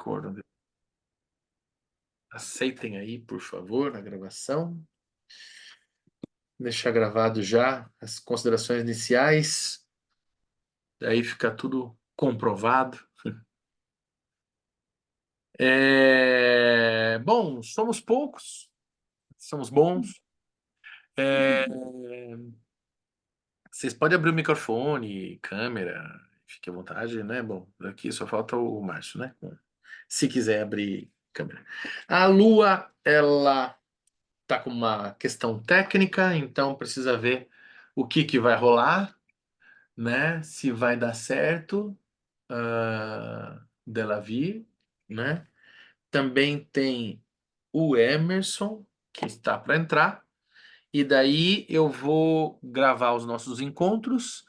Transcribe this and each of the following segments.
acordo. Aceitem aí, por favor, a gravação. Deixar gravado já as considerações iniciais. Daí fica tudo comprovado. Bom, somos poucos, somos bons. Vocês podem abrir o microfone, câmera, fique à vontade, né? Bom, aqui só falta o Márcio, né? Se quiser abrir câmera. A Lua, ela tá com uma questão técnica, então precisa ver o que vai rolar, né? Se vai dar certo, dela vir, né? Também tem o Emerson, que está para entrar, e daí eu vou gravar os nossos encontros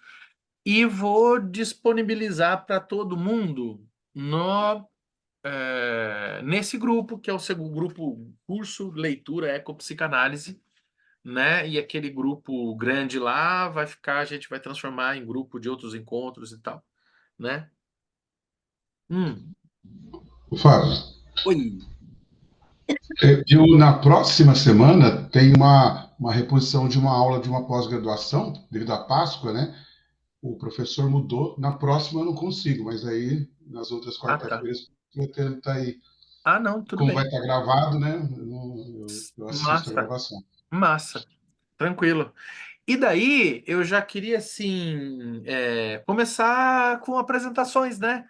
e vou disponibilizar para todo mundo nesse grupo, que é o segundo grupo Curso Leitura Ecopsicanálise, né? E aquele grupo grande lá vai ficar, a gente vai transformar em grupo de outros encontros e tal, né? Fábio, Oi. na próxima semana tem uma reposição de uma aula de uma pós-graduação, devido à Páscoa, né? O professor mudou. Na próxima eu não consigo, mas aí nas outras Ah, tá. quarta-feiras eu tento aí. Ah, não, tudo Como vai bem. estar gravado, né? Eu assisto a Massa, gravação. massa. Tranquilo. E daí eu já queria assim começar com apresentações, né?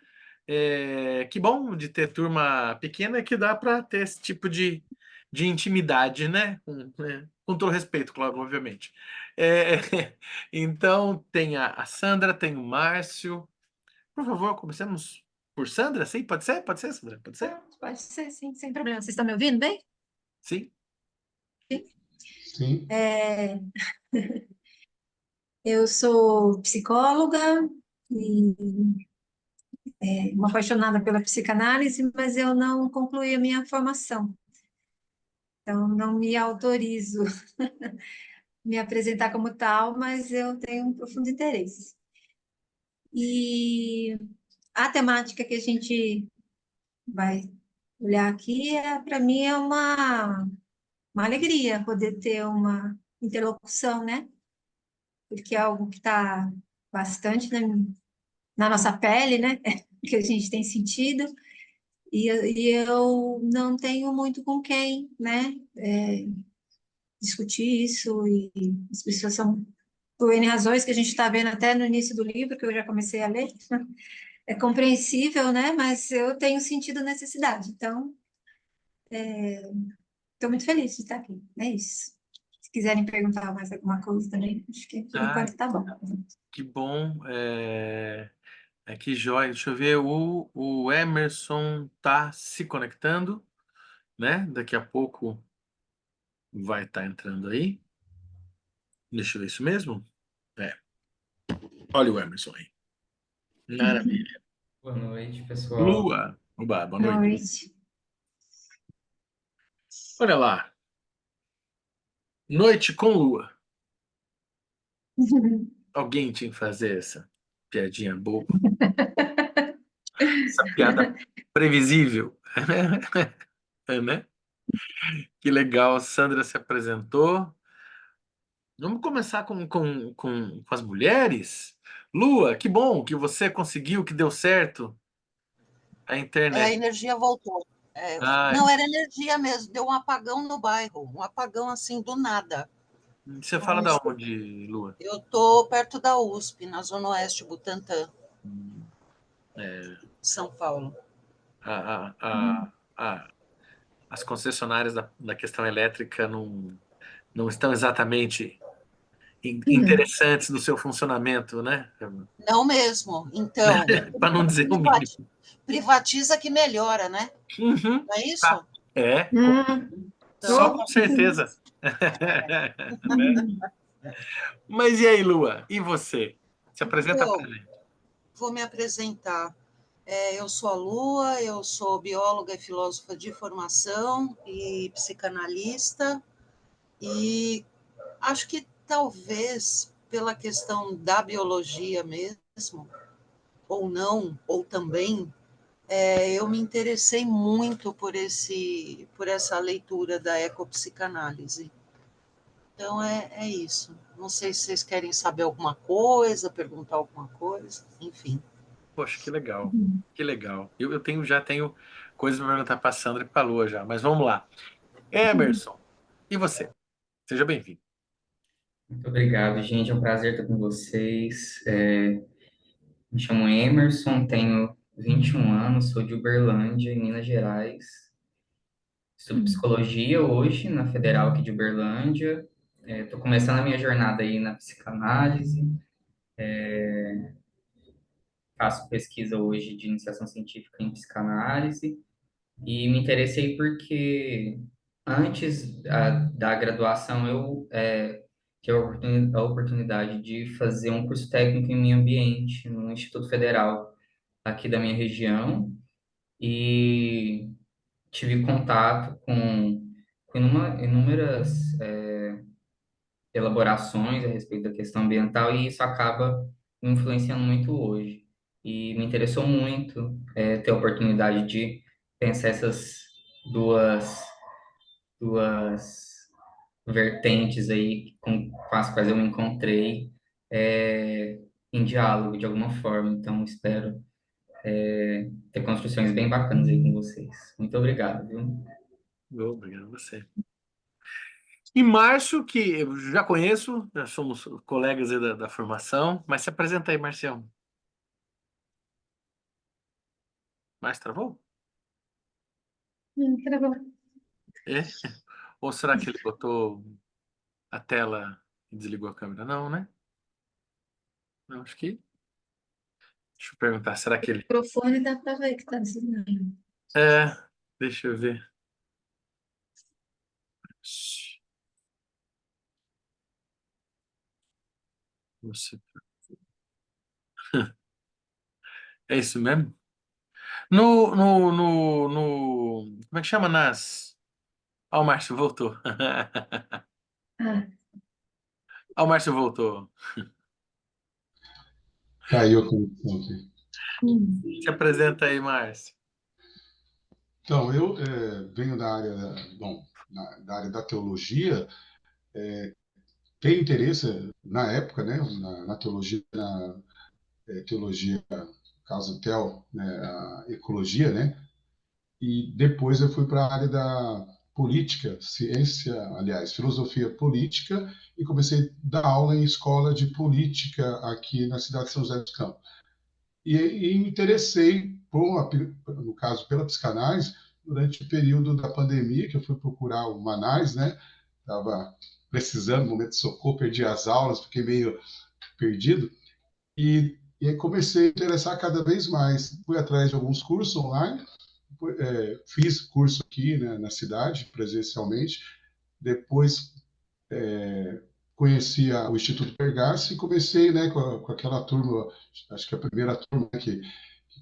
Que bom de ter turma pequena que dá para ter esse tipo de intimidade, né? Com todo respeito, claro, obviamente. É, então tem a Sandra, tem o Márcio. Por favor, comecemos por Sandra, sim? Pode ser? Pode ser, Sandra? Pode ser? Pode ser, sim, sem problema. Vocês estão me ouvindo bem? Sim. Sim. Eu sou psicóloga e uma apaixonada pela psicanálise, mas eu não concluí a minha formação. Então, não me autorizo me apresentar como tal, mas eu tenho um profundo interesse. E a temática que a gente vai olhar aqui, para mim, é uma alegria poder ter uma interlocução, né? Porque é algo que está bastante na nossa pele, né? Que a gente tem sentido, e eu não tenho muito com quem, né? Discutir isso, e as pessoas são, por N razões que a gente está vendo até no início do livro, que eu já comecei a ler, é compreensível, né? Mas eu tenho sentido necessidade, então estou muito feliz de estar aqui, é isso. Se quiserem perguntar mais alguma coisa também, acho que por Ah, enquanto tá bom. que bom. Que joia. Deixa eu ver. O Emerson tá se conectando, né? Daqui a pouco vai estar entrando aí. Deixa eu ver isso mesmo. É. Olha o Emerson aí. Maravilha. Boa noite, pessoal. Lua. Oba, boa Boa noite. noite. Olha lá. Noite com Lua. Alguém tinha que fazer essa piadinha boba. Essa piada previsível. É, né? Que legal. Sandra se apresentou. Vamos começar com as mulheres? Lua, que bom que você conseguiu, que deu certo a A internet. energia voltou. Ah, Não, era energia mesmo, deu um apagão no bairro, um apagão assim do nada. você fala da Mas onde, Lua? eu estou perto da USP, na Zona Oeste, Butantã, É, São Paulo. a, a, a, as concessionárias da questão elétrica não estão exatamente interessantes no seu funcionamento, né? Não mesmo. Então, Para não dizer o mínimo. privatiza que melhora, né? Uhum, Não é tá. isso? Só Então, com certeza. Né? Mas e aí, Lua? E você? Se apresenta pra então, gente. vou me apresentar. Eu sou a Lua, eu sou bióloga e filósofa de formação e psicanalista, e acho que talvez pela questão da biologia mesmo, ou não, ou também, eu me interessei muito por essa leitura da ecopsicanálise. Então, é isso. Não sei se vocês querem saber alguma coisa, perguntar alguma coisa, enfim. Poxa, que legal. Que legal. Já tenho coisas para perguntar para a Sandra e para a Lua já, mas vamos lá. Emerson, e você? Seja bem-vindo. Muito obrigado, gente. É um prazer estar com vocês. Me chamo Emerson, tenho 21 anos, sou de Uberlândia, em Minas Gerais. Estudo psicologia hoje na Federal aqui de Uberlândia. Estou começando a minha jornada aí na psicanálise. Faço pesquisa hoje de iniciação científica em psicanálise. E me interessei porque antes da graduação eu tive a oportunidade de fazer um curso técnico em meio ambiente no Instituto Federal aqui da minha região e tive contato com inúmeras elaborações a respeito da questão ambiental e isso acaba me influenciando muito hoje. E me interessou muito ter a oportunidade de pensar essas duas, duas vertentes aí com as quais eu me encontrei em diálogo de alguma forma. Então, espero ter construções bem bacanas aí com vocês. Muito obrigado, viu? Obrigado a você. E Márcio, que eu já conheço, já somos colegas aí da formação, mas se apresenta aí, Marcião. Márcio travou? Travou. É? Ou será que ele botou a tela e desligou a câmera? Não, né? Não, acho que. Deixa eu perguntar, será que O ele. microfone dá para ver que está desligando. É, deixa eu ver. Você... É isso mesmo? Como é que chama Ah, o Márcio voltou. Ah, Ah, o Márcio voltou. Caiu a conexão aqui. Se apresenta aí, Márcio. Então, eu venho da área, bom, da área da teologia, tenho interesse na época, né, na teologia, teologia, caso tel, né, a ecologia, né, e depois eu fui para a área da política, ciência, aliás, filosofia política, e comecei a dar aula em escola de política aqui na cidade de São José dos Campos. E me interessei, no caso, pela psicanálise, durante o período da pandemia, que eu fui procurar uma análise, né? Estava precisando, no momento de socorro, perdi as aulas, fiquei meio perdido. E aí comecei a interessar cada vez mais. Fui atrás de alguns cursos online, fiz curso aqui, né, na cidade, presencialmente. Depois conheci o Instituto Pergassi e comecei, né, com aquela turma, acho que a primeira turma, né, que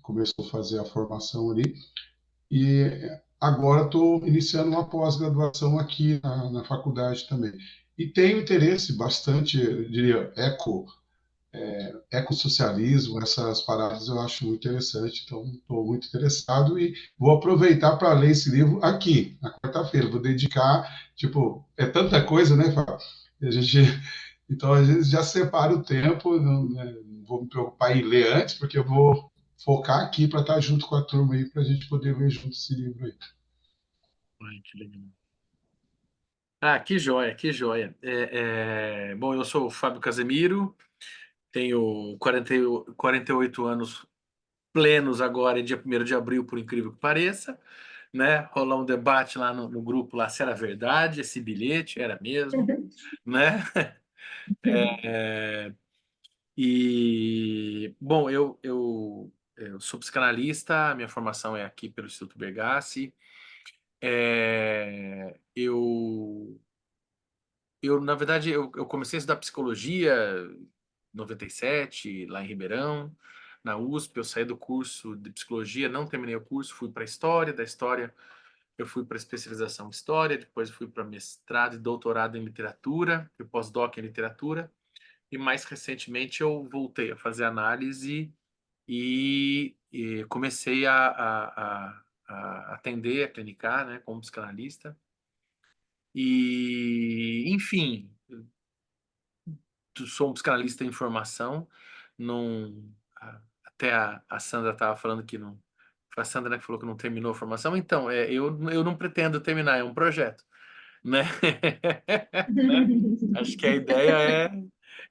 começou a fazer a formação ali. E agora estou iniciando uma pós-graduação aqui na faculdade também. E tenho interesse bastante, eu diria, ecossocialismo, essas paradas eu acho muito interessante, então estou muito interessado e vou aproveitar para ler esse livro aqui, na quarta-feira. Vou dedicar, tipo, é tanta coisa, né, Fábio? A gente, então a gente já separa o tempo, não, né, não vou me preocupar em ler antes, porque eu vou focar aqui para estar junto com a turma aí, para a gente poder ler junto esse livro aí. Ai, que legal. Ah, que joia, que joia. Bom, eu sou o Fábio Casemiro, tenho 48 anos plenos agora, em dia 1º de abril, por incrível que pareça, né? Rolar um debate lá no grupo lá se era verdade esse bilhete, era mesmo, né? É, bom, eu sou psicanalista, minha formação é aqui pelo Instituto Bergassi. Na verdade, eu comecei a estudar psicologia em 97, lá em Ribeirão, na USP. Eu saí do curso de psicologia, não terminei o curso, fui para história. Da história, eu fui para especialização em história, depois fui para mestrado e doutorado em literatura, e pós-doc em literatura. E mais recentemente eu voltei a fazer análise e e comecei a atender, a clinicar, né, como psicanalista. E, enfim, sou um psicanalista em formação. Não, até a Sandra estava falando que não. Foi a Sandra, né, que falou que não terminou a formação. Então, eu não pretendo terminar, é um projeto, né? Né? Acho que a ideia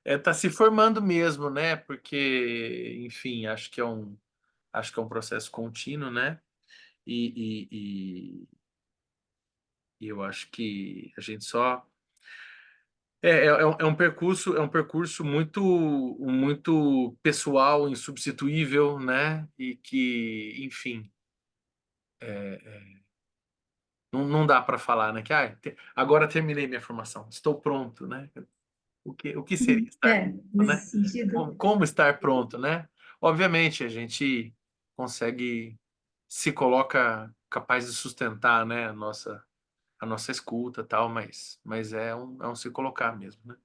é tá se formando mesmo, né? Porque, enfim, acho que é um processo contínuo, né? E eu acho que a gente só é um percurso muito pessoal, insubstituível, né? E que, enfim, não dá para falar, né? Que agora terminei minha formação, estou pronto, né? O que seria estar pronto, né? Nesse sentido. Como estar pronto, né? Obviamente, a gente consegue, se coloca capaz de sustentar, né, a nossa escuta e tal, mas é um se colocar mesmo, né?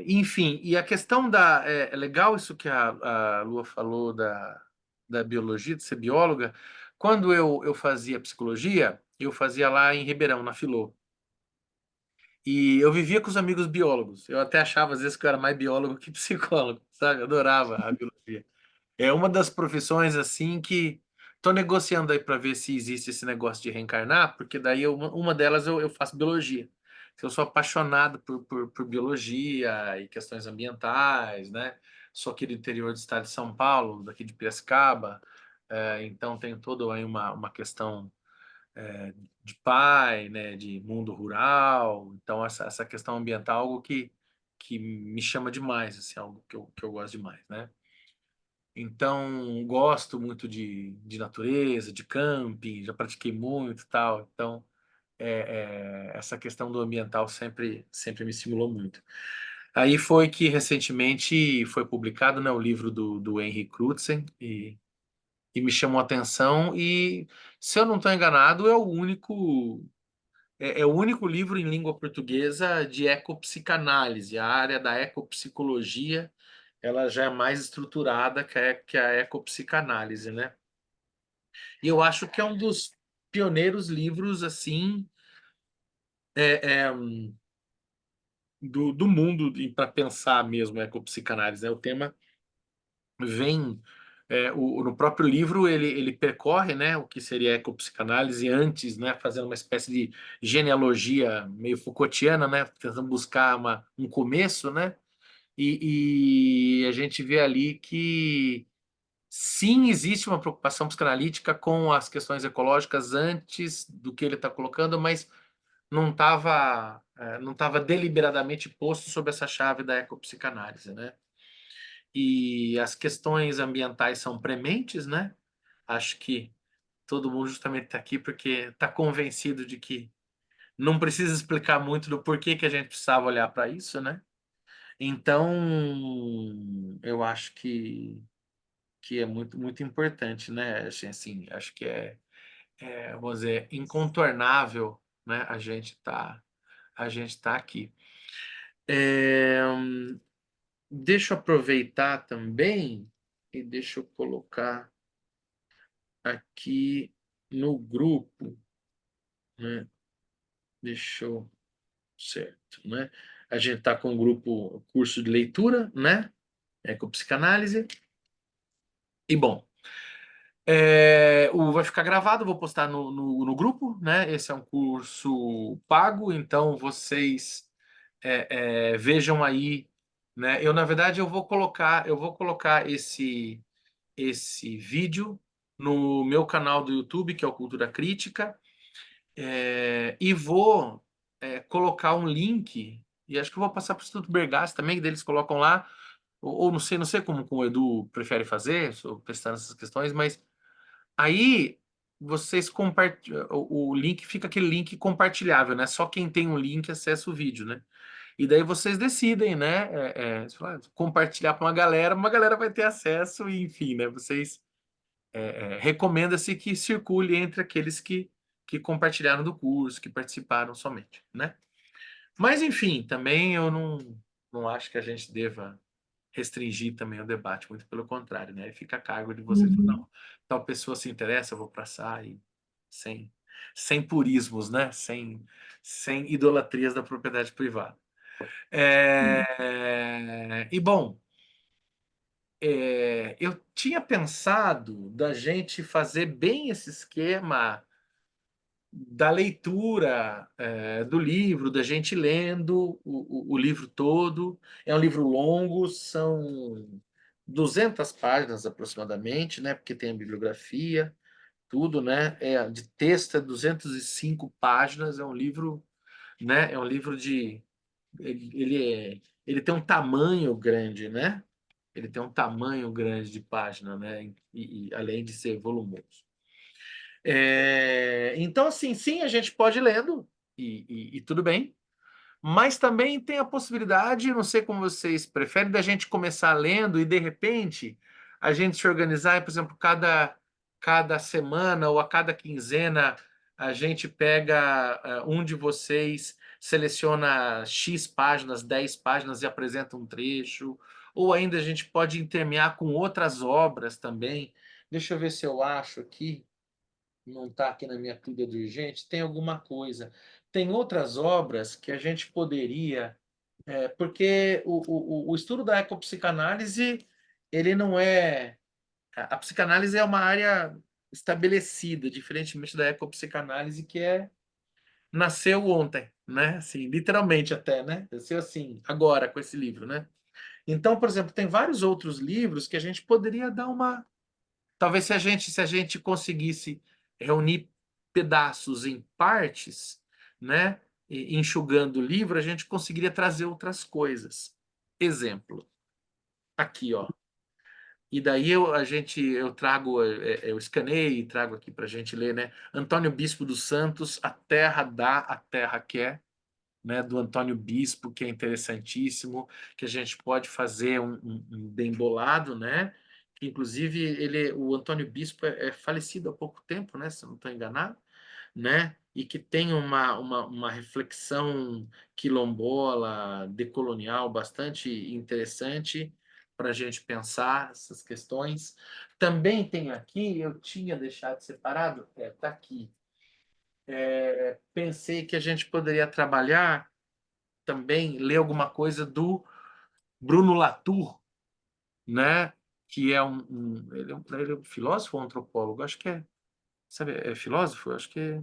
Enfim, e a questão é legal isso que a Lua falou da biologia, de ser bióloga. Quando eu fazia psicologia, eu fazia lá em Ribeirão, na Filô. E eu vivia com os amigos biólogos. Eu até achava às vezes que eu era mais biólogo que psicólogo, sabe? Eu adorava a biologia. É uma das profissões assim que estou negociando aí para ver se existe esse negócio de reencarnar, porque daí uma delas eu faço biologia. Eu sou apaixonado por biologia e questões ambientais, né? Sou aqui do interior do estado de São Paulo, daqui de Piracicaba, então tem toda aí uma questão de pai, né? De mundo rural. Então essa questão ambiental é algo que me chama demais, assim, algo que eu gosto demais, né? Então, gosto muito de natureza, de camping, já pratiquei muito e tal. Então, essa questão do ambiental sempre me estimulou muito. Aí foi que recentemente foi publicado, né, o livro do Henry Crutzen e me chamou a atenção. E, se eu não estou enganado, é o único livro em língua portuguesa de ecopsicanálise. A área da ecopsicologia ela já é mais estruturada que a ecopsicanálise, né? E eu acho que é um dos pioneiros livros, assim, do mundo para pensar mesmo a ecopsicanálise, né? O tema vem... no próprio livro ele percorre, né, o que seria a ecopsicanálise antes, né, fazendo uma espécie de genealogia meio Foucaultiana, né, tentando buscar um começo, né, e a gente vê ali que sim, existe uma preocupação psicanalítica com as questões ecológicas antes do que ele está colocando, mas não estava deliberadamente posto sob essa chave da ecopsicanálise, né? E as questões ambientais são prementes, né? Acho que todo mundo justamente está aqui porque está convencido de que não precisa explicar muito do porquê que a gente precisava olhar para isso, né? Então, eu acho que é muito, muito importante, né? Assim, acho que vamos dizer, incontornável, né? A gente tá aqui. É, deixa eu aproveitar também e deixa eu colocar aqui no grupo, né? Deixa eu, certo, né? A gente está com o grupo curso de leitura, né? Com psicanálise. E bom, vai ficar gravado, vou postar no grupo, né? Esse é um curso pago, então vocês vejam aí, né? Na verdade, eu vou colocar esse vídeo no meu canal do YouTube, que é o Cultura Crítica, e vou colocar um link, e acho que eu vou passar para o Instituto Bergasse também, que eles colocam lá, ou não sei como o Edu prefere fazer, estou testando essas questões, mas aí vocês compartilham, o link fica aquele link compartilhável, né? Só quem tem um link acessa o vídeo, né? E daí vocês decidem, né? Compartilhar para uma galera vai ter acesso, e enfim, né? Vocês recomenda-se que circule entre aqueles que compartilharam do curso, que participaram somente, né? Mas enfim, também eu não acho que a gente deva restringir também o debate, muito pelo contrário, né? Aí fica a cargo de você. Uhum. Não, tal pessoa se interessa, eu vou passar e sem, sem purismos, né? Sem idolatrias da propriedade privada. E bom, eu tinha pensado da gente fazer bem esse esquema da leitura do livro, da gente lendo o livro todo. É um livro longo, são 200 páginas aproximadamente, né? Porque tem a bibliografia, tudo, né? De texto é 205 páginas, é um livro, né? É um livro de ele tem um tamanho grande, né? Ele tem um tamanho grande de página, né? E além de ser volumoso. Então, assim, sim, a gente pode ir lendo e tudo bem, mas também tem a possibilidade, não sei como vocês preferem, da gente começar lendo e de repente a gente se organizar, e, por exemplo, cada semana ou a cada quinzena a gente pega um de vocês, seleciona X páginas, 10 páginas e apresenta um trecho, ou ainda a gente pode intermear com outras obras também. Deixa eu ver se eu acho aqui não está aqui na minha pilha de urgente, tem alguma coisa. Tem outras obras que a gente poderia, porque o estudo da ecopsicanálise, ele não é. A psicanálise é uma área estabelecida, diferentemente da ecopsicanálise, que nasceu ontem, né? Assim, literalmente até, né? Nasceu assim, agora com esse livro, né? Então, por exemplo, tem vários outros livros que a gente poderia dar uma. Talvez se a gente conseguisse reunir pedaços em partes, né, enxugando o livro, a gente conseguiria trazer outras coisas. Exemplo, aqui, ó. E daí eu trago, eu escaneio e trago aqui para a gente ler, né? Antônio Bispo dos Santos, A Terra Dá, a Terra Quer, né, do Antônio Bispo, que é interessantíssimo, que a gente pode fazer um bem bolado, né? Que, inclusive, o Antônio Bispo é falecido há pouco tempo, né? Se eu não estou enganado, né? E que tem uma reflexão quilombola, decolonial, bastante interessante para a gente pensar essas questões. Também tem aqui, eu tinha deixado separado, está aqui. Pensei que a gente poderia trabalhar também ler alguma coisa do Bruno Latour, né? Que é ele é um filósofo ou antropólogo? Acho que é, sabe, é filósofo? Acho que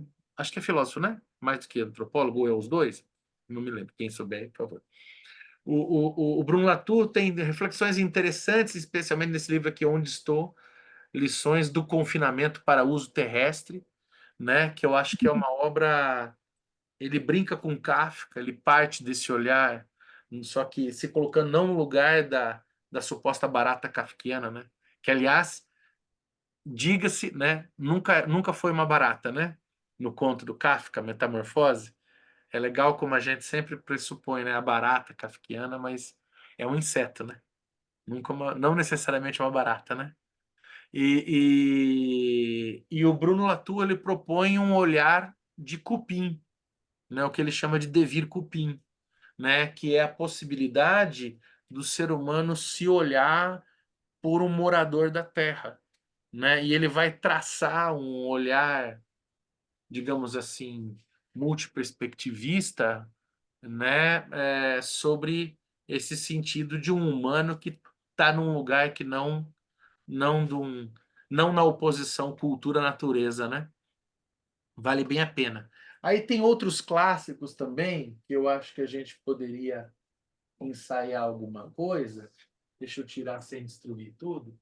é filósofo, né? Mais do que antropólogo, ou é os dois? Não me lembro. Quem souber, por favor. O Bruno Latour tem reflexões interessantes, especialmente nesse livro aqui, Onde Estou? Lições do Confinamento para Uso Terrestre, né? Que eu acho que é uma obra. Ele brinca com Kafka, ele parte desse olhar, só que se colocando não no lugar da suposta barata kafkiana, né? Que, aliás, diga-se, né? Nunca foi uma barata, né? No conto do Kafka, Metamorfose. É legal como a gente sempre pressupõe, né? A barata kafkiana, mas é um inseto, né? Nunca não necessariamente uma barata, né? E o Bruno Latour, ele propõe um olhar de cupim, né? O que ele chama de devir cupim, né? Que é a possibilidade do ser humano se olhar por um morador da Terra, né? E ele vai traçar um olhar, digamos assim, multiperspectivista, né? Sobre esse sentido de um humano que está num lugar que não de um, não na oposição cultura-natureza, né? Vale bem a pena. Aí tem outros clássicos também que eu acho que a gente poderia ensaiar alguma coisa. Deixa eu tirar sem destruir tudo.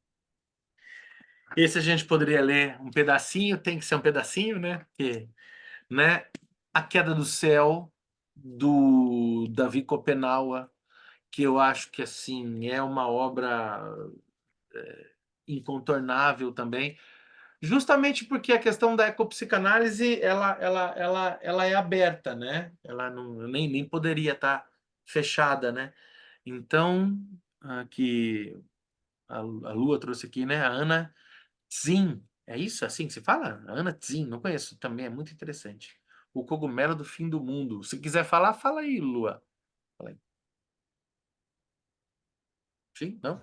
Esse a gente poderia ler um pedacinho, tem que ser um pedacinho, né? Porque, né? A Queda do Céu, do Davi Copenaua, que eu acho que assim é uma obra incontornável também, justamente porque a questão da ecopsicanálise ela é aberta, né? Ela não, nem poderia estar fechada, né? Então, que a Lua trouxe aqui, né? A Ana Tzin, é isso assim que se fala? A Ana Tzin, não conheço, também é muito interessante. O Cogumelo do Fim do Mundo. Se quiser falar, fala aí, Lua. Fala aí. Sim, não?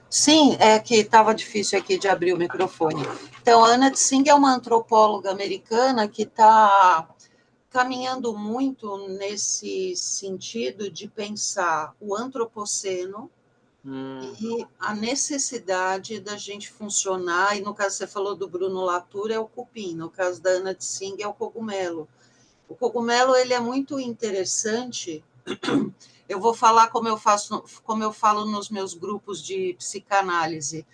Sim, é que estava difícil aqui de abrir o microfone. Então, a Anna Tsing é uma antropóloga americana que está caminhando muito nesse sentido de pensar o antropoceno Hum, e a necessidade da gente funcionar, e no caso você falou do Bruno Latour, é o cupim, no caso da Anna Tsing é o cogumelo. O cogumelo ele é muito interessante. Eu vou falar como eu faço, como eu falo nos meus grupos de psicanálise.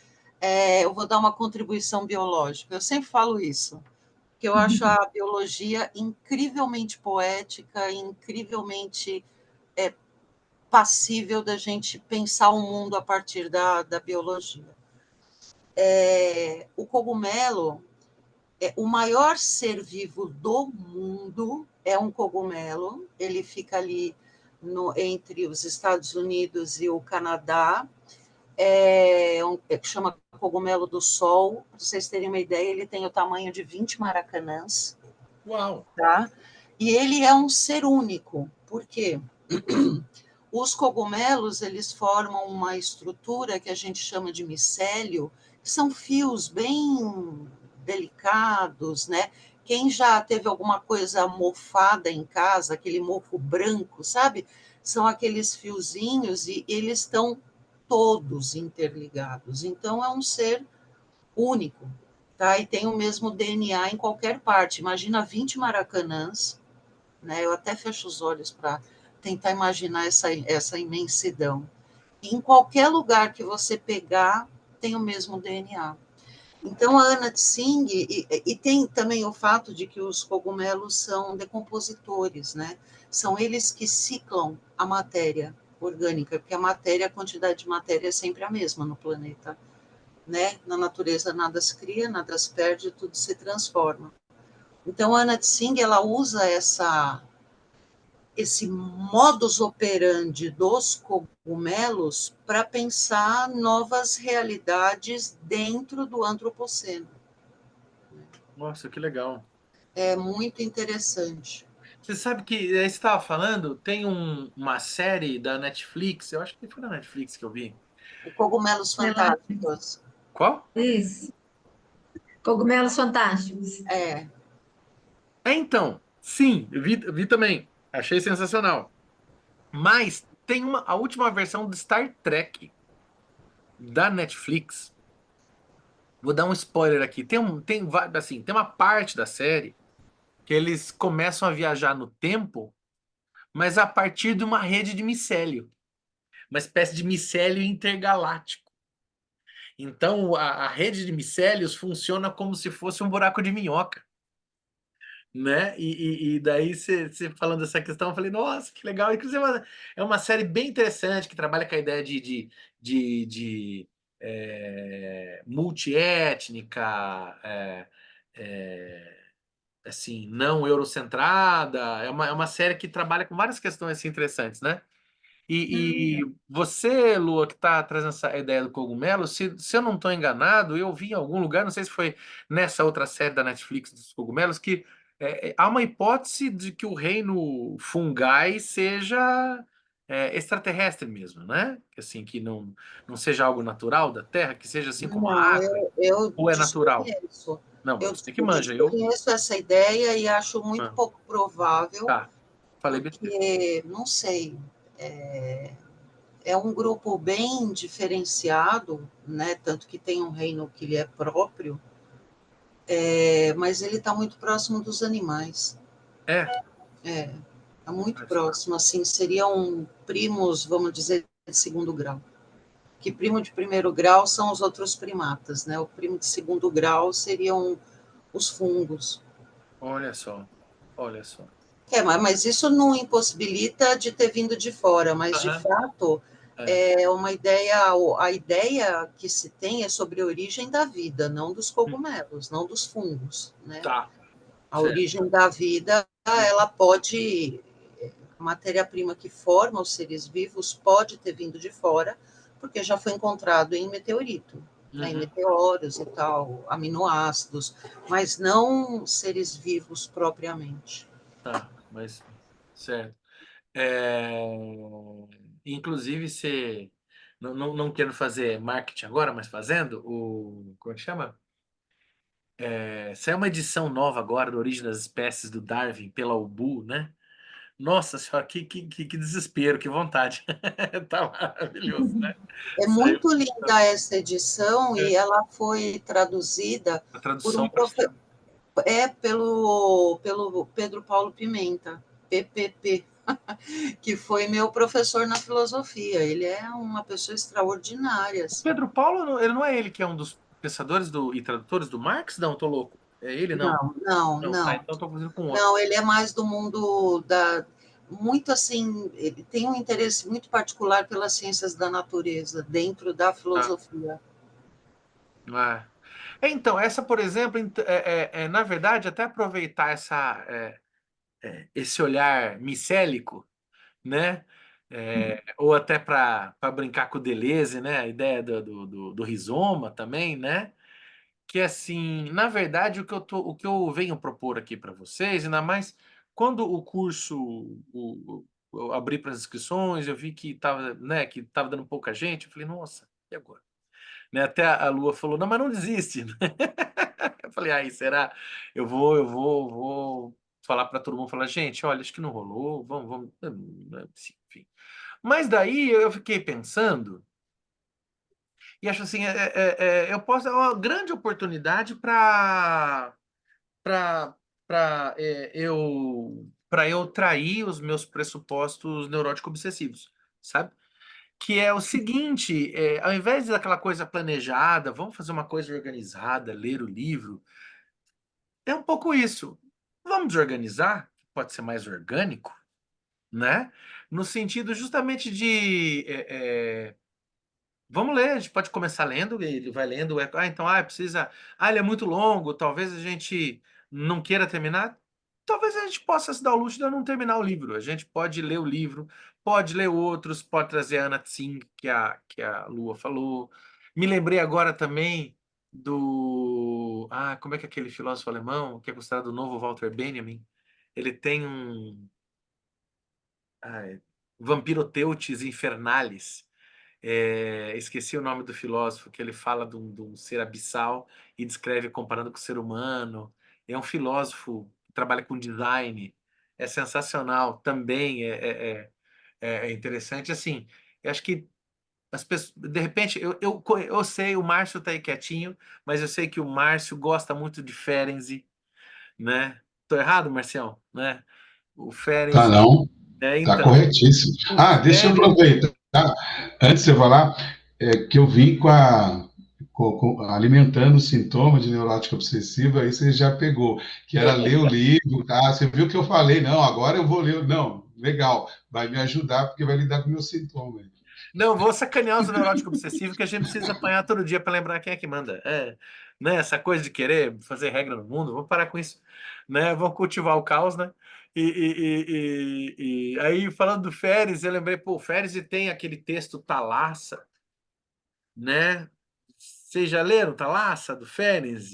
Eu vou dar uma contribuição biológica. Eu sempre falo isso, que eu acho a biologia incrivelmente poética, incrivelmente é, passível da gente pensar o mundo a partir da biologia. O cogumelo é o maior ser vivo do mundo, é um cogumelo, ele fica ali entre os Estados Unidos e o Canadá, que chama cogumelo do sol, para vocês terem uma ideia, ele tem o tamanho de 20 maracanãs, uau! tá? E ele é um ser único, por quê? Os cogumelos, eles formam uma estrutura que a gente chama de micélio, que são fios bem delicados, né? Quem já teve alguma coisa mofada em casa, aquele mofo branco, sabe? São aqueles fiozinhos e eles estão todos interligados. Então, é um ser único, tá? E tem o mesmo DNA em qualquer parte. Imagina 20 maracanãs, né? Eu até fecho os olhos para tentar imaginar essa imensidão. E em qualquer lugar que você pegar, tem o mesmo DNA. Então, a Anna Tsing, e tem também o fato de que os cogumelos são decompositores, né? São eles que ciclam a matéria orgânica, porque a quantidade de matéria é sempre a mesma no planeta, né? Na natureza nada se cria, nada se perde, tudo se transforma. Então, a Anna Tsing, ela usa esse modus operandi dos cogumelos para pensar novas realidades dentro do antropoceno. Nossa, que legal. É muito interessante. Você sabe que você estava falando, tem uma série da Netflix, eu acho que foi na Netflix que eu vi. O Cogumelos Fantásticos. Qual? Isso. Cogumelos fantásticos. Então, sim, eu vi também. Achei sensacional. Mas tem a última versão de Star Trek da Netflix. Vou dar um spoiler aqui. Assim, tem uma parte da série que eles começam a viajar no tempo, mas a partir de uma rede de micélio, uma espécie de micélio intergaláctico. Então, a rede de micélios funciona como se fosse um buraco de minhoca, né? E daí, você falando dessa questão, eu falei, nossa, que legal. Inclusive, é uma série bem interessante que trabalha com a ideia de multiétnica, assim, não eurocentrada. É uma série que trabalha com várias questões assim, interessantes, né? E você, Lua, que está trazendo essa ideia do cogumelo, se eu não estou enganado, eu vi em algum lugar, não sei se foi nessa outra série da Netflix dos cogumelos, que há uma hipótese de que o reino fungai seja extraterrestre mesmo, né? Que assim, que não seja algo natural da Terra, que seja assim como a Não, água, eu ou é natural? desconheço. Não, Eu você que manja, eu. desconheço essa ideia e acho muito Ah, pouco provável, tá, falei besteira. porque, não sei, é um grupo bem diferenciado, né? Tanto que tem um reino que lhe é próprio, mas ele está muito próximo dos animais. É, É, está muito olha só. próximo, assim, seriam primos, vamos dizer, de segundo grau. Que primo de primeiro grau são os outros primatas, né? O primo de segundo grau seriam os fungos. Olha só, olha só. Mas isso não impossibilita de ter vindo de fora, mas de Aham, fato é, é uma ideia, a ideia que se tem é sobre a origem da vida, não dos cogumelos, não dos fungos, né? tá, A certo. origem da vida, ela pode, a matéria-prima que forma os seres vivos pode ter vindo de fora, porque já foi encontrado em meteorito, né, em Uhum, meteoros e tal, aminoácidos, mas não seres vivos propriamente. tá, mas certo. É, inclusive, não quero fazer marketing agora, mas fazendo como é que chama? Saiu uma edição nova agora do Origem das Espécies do Darwin pela UBU, né? Nossa senhora, que desespero, que vontade. Tá maravilhoso, né? É Saiu muito linda essa edição e ela foi traduzida a por tradução um para cima. pelo Pedro Paulo Pimenta, PPP, que foi meu professor na filosofia. Ele é uma pessoa extraordinária, O assim. Pedro Paulo, ele não é ele que é um dos pensadores e tradutores do Marx? Não, tô louco. É ele, não. Não, não, Não, tá, não. então tô confundindo com outro. Não, ele é mais do mundo muito assim, ele tem um interesse muito particular pelas ciências da natureza, dentro da Tá. filosofia. Ah. Então, essa, por exemplo, na verdade, até aproveitar esse olhar micélico, né? Ou até para brincar com o Deleuze, né? A ideia do rizoma também, né? Que assim, na verdade, o que eu venho propor aqui para vocês, ainda mais quando o curso eu abri para as inscrições, eu vi que estava, né, que tava dando pouca gente, eu falei, nossa, e agora? Né, até a Lua falou, não, mas não desiste. Eu falei, aí, será? Vou falar para todo mundo, falar, gente, olha, acho que não rolou, vamos, enfim. Mas daí eu fiquei pensando e acho assim, eu posso, é uma grande oportunidade para eu trair os meus pressupostos neurótico-obsessivos, sabe? Que é o seguinte, ao invés daquela coisa planejada, vamos fazer uma coisa organizada, ler o livro, é um pouco isso. Vamos desorganizar, pode ser mais orgânico, né? No sentido justamente de vamos ler, a gente pode começar lendo, ele vai lendo, então, precisa, ele é muito longo, talvez a gente não queira terminar, talvez a gente possa se dar o luxo de não terminar o livro, a gente pode ler o livro, pode ler outros, pode trazer a Anna Tsing, que a Lua falou, me lembrei agora também como é que é aquele filósofo alemão, que é considerado o novo Walter Benjamin, ele tem Vampiroteutis Infernalis, esqueci o nome do filósofo, que ele fala de um ser abissal e descreve comparando com o ser humano. É um filósofo que trabalha com design, é sensacional, também é interessante. Assim, eu acho que as pessoas, de repente, eu sei, o Márcio tá aí quietinho, mas eu sei que o Márcio gosta muito de Ferenczi, né? Tô errado, Marcião, né? O Tá Ferenczi, não, tá então, corretíssimo. o Deixa eu Ferenczi, aproveitar, antes de você falar, que eu vim alimentando o sintoma de neurótica obsessiva, aí você já pegou, que era ler o livro, tá? Você viu que eu falei, não, agora eu vou ler. Não, legal, vai me ajudar, porque vai lidar com o meu sintoma. não, vou sacanear os neuróticos obsessivos que a gente precisa apanhar todo dia para lembrar quem é que manda. Né? Essa coisa de querer fazer regra no mundo, vamos parar com isso. Né? Vamos cultivar o caos, né? E aí, falando do Feres, eu lembrei, pô, o Feres tem aquele texto Thalassa, né? Vocês já leram Thalassa, do Feres?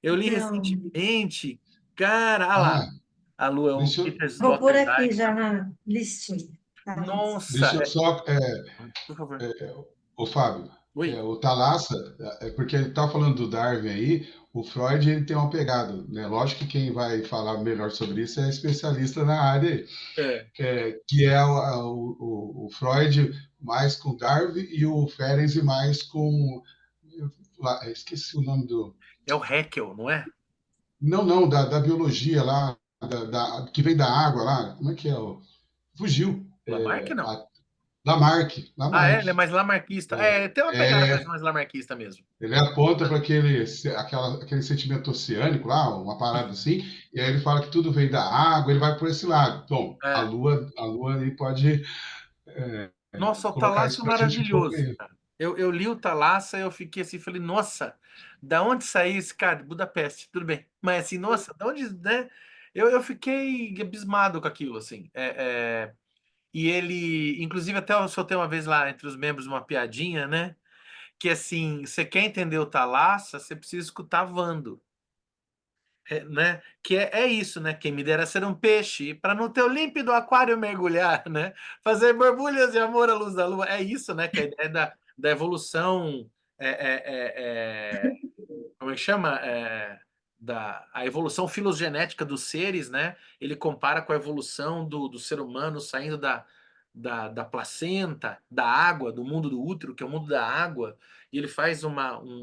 Eu li Não, recentemente, cara, lá, Ah, a Lua é um deixa eu, Peter vou pôr aqui Sloterdijk. já na listinha. Tá? Nossa, deixa eu só, por favor. ô Fábio, Oi. o Thalassa, porque ele está falando do Darwin aí, o Freud ele tem uma pegada, né? Lógico que quem vai falar melhor sobre isso é especialista na área aí, É, que é o Freud mais com Darwin e o Ferenczi mais com, esqueci o nome do, é o Haeckel, não é? não, da biologia lá, que vem da água lá, como é que é? Fugiu. Lamarck não. Lamarck, Lamarck. Ele é mais lamarquista. Tem uma pegada É, mais lamarquista mesmo. ele aponta para aquele sentimento oceânico lá, uma parada assim, e aí ele fala que tudo vem da água, ele vai por esse lado. Bom, a É. Lua, a Lua aí pode Nossa, o colocar Thalassa isso é para a gente um pouco maravilhoso, aí. cara. Eu li o Thalassa e eu fiquei assim, falei, nossa, da onde saiu esse cara? Budapeste, tudo bem. Mas assim, nossa, da onde, né? Eu fiquei abismado com aquilo, assim. E ele, inclusive, até eu soltei uma vez lá entre os membros uma piadinha, né? Que assim, você quer entender o Thalassa, você precisa escutar Vando. né? Que é isso, né? Quem me dera ser um peixe, para no teu límpido aquário mergulhar, né? Fazer borbulhas de amor à luz da lua. É isso, né? Que é a ideia da evolução. É, como é que chama? A evolução filogenética dos seres, né? Ele compara com a evolução do ser humano saindo da placenta, da água, do mundo do útero, que é o mundo da água, e ele faz um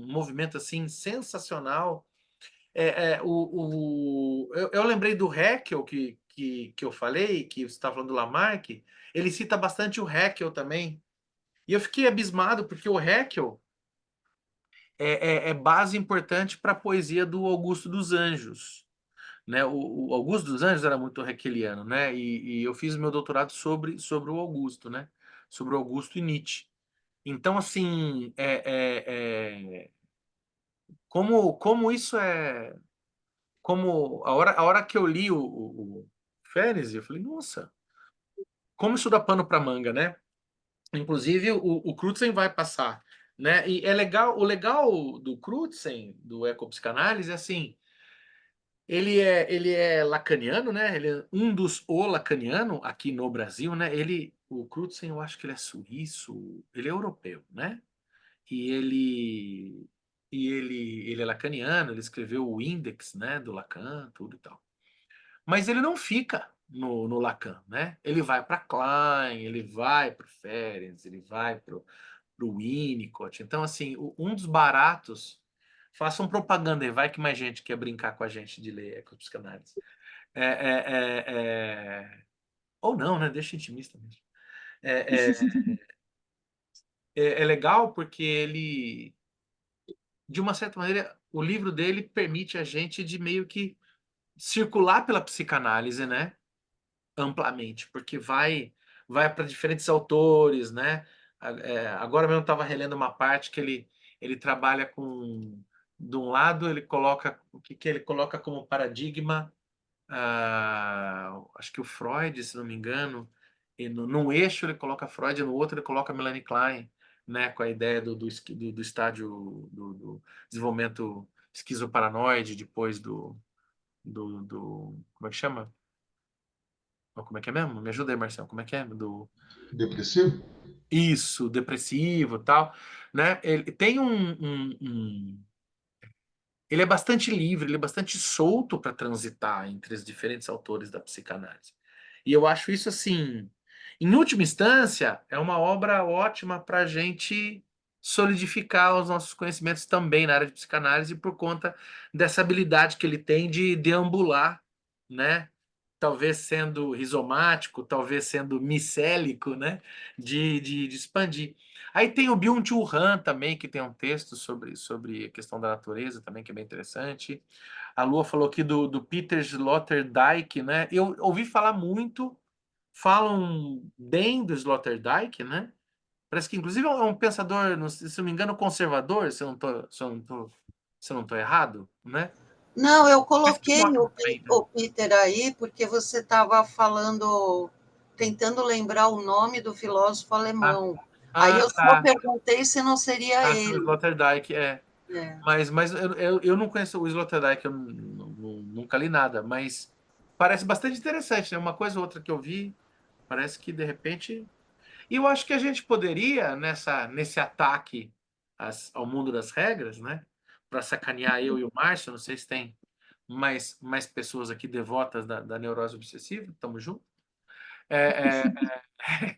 movimento assim sensacional. Eu lembrei do Haeckel que eu falei, que você está falando do Lamarck, ele cita bastante o Haeckel também. E eu fiquei abismado, porque o Haeckel é base importante para a poesia do Augusto dos Anjos. Né? O Augusto dos Anjos era muito haeckeliano, né? E eu fiz meu doutorado sobre o Augusto, né? Sobre o Augusto e Nietzsche. Então, assim, como isso é. Como a hora que eu li o Férez, eu falei, nossa, como isso dá pano para manga, né? Inclusive, o Crutzen vai passar, né? E é legal, o legal do Crutzen, do ecopsicanálise, é assim, ele é lacaniano, né? Ele é um dos o lacaniano aqui no Brasil, né? O Crutzen, eu acho que ele é suíço, ele é europeu, né? E ele é lacaniano, ele escreveu o Index, né, do Lacan, tudo e tal. Mas ele não fica no Lacan, né? Ele vai para Klein, ele vai para o Ferenc, ele vai para o Winnicott. Então, assim, um dos baratos, façam propaganda aí, vai que mais gente quer brincar com a gente de ler ecopsicanálise. É, é, é, ou não, né? Deixa intimista mesmo. É, é, é legal porque ele, de uma certa maneira, o livro dele permite a gente de meio que circular pela psicanálise, né? Amplamente, porque vai para diferentes autores, né? Agora mesmo estava relendo uma parte que ele trabalha com, de um lado ele coloca o que ele coloca como paradigma, acho que o Freud, se não me engano, e num eixo ele coloca Freud, no outro ele coloca Melanie Klein, né? Com a ideia do estágio do desenvolvimento esquizoparanoide depois do como é que chama? Como é que é mesmo? Me ajuda aí, Marcelo. Como é que é? Depressivo? Isso, depressivo e tal, né? Ele tem ele é bastante livre, ele é bastante solto para transitar entre os diferentes autores da psicanálise. E eu acho isso assim, em última instância, é uma obra ótima para a gente solidificar os nossos conhecimentos também na área de psicanálise por conta dessa habilidade que ele tem de deambular, né? Talvez sendo rizomático, talvez sendo micélico, né? De expandir. Aí tem o Byung-Chul Han também, que tem um texto sobre a questão da natureza também, que é bem interessante. A Lua falou aqui do Peter Sloterdijk, né? Eu ouvi falar muito, falam bem do Sloterdijk, né? Parece que, inclusive, é um pensador, se não me engano, conservador, se eu não tô errado, né? Não, eu Mas que coloquei ótimo também, né? O Peter aí porque você estava falando, tentando lembrar o nome do filósofo Ah, alemão. Aí ah, eu só tá. perguntei se não seria Ah, o ele. Sloterdijk, é. É. Mas eu não conheço o Sloterdijk, eu nunca li nada, mas parece bastante interessante, né? Uma coisa ou outra que eu vi, parece que de repente. E eu acho que a gente poderia, nesse ataque ao mundo das regras, né? Para sacanear eu e o Márcio, não sei se tem mais pessoas aqui devotas da neurose obsessiva, tamo junto. É, é,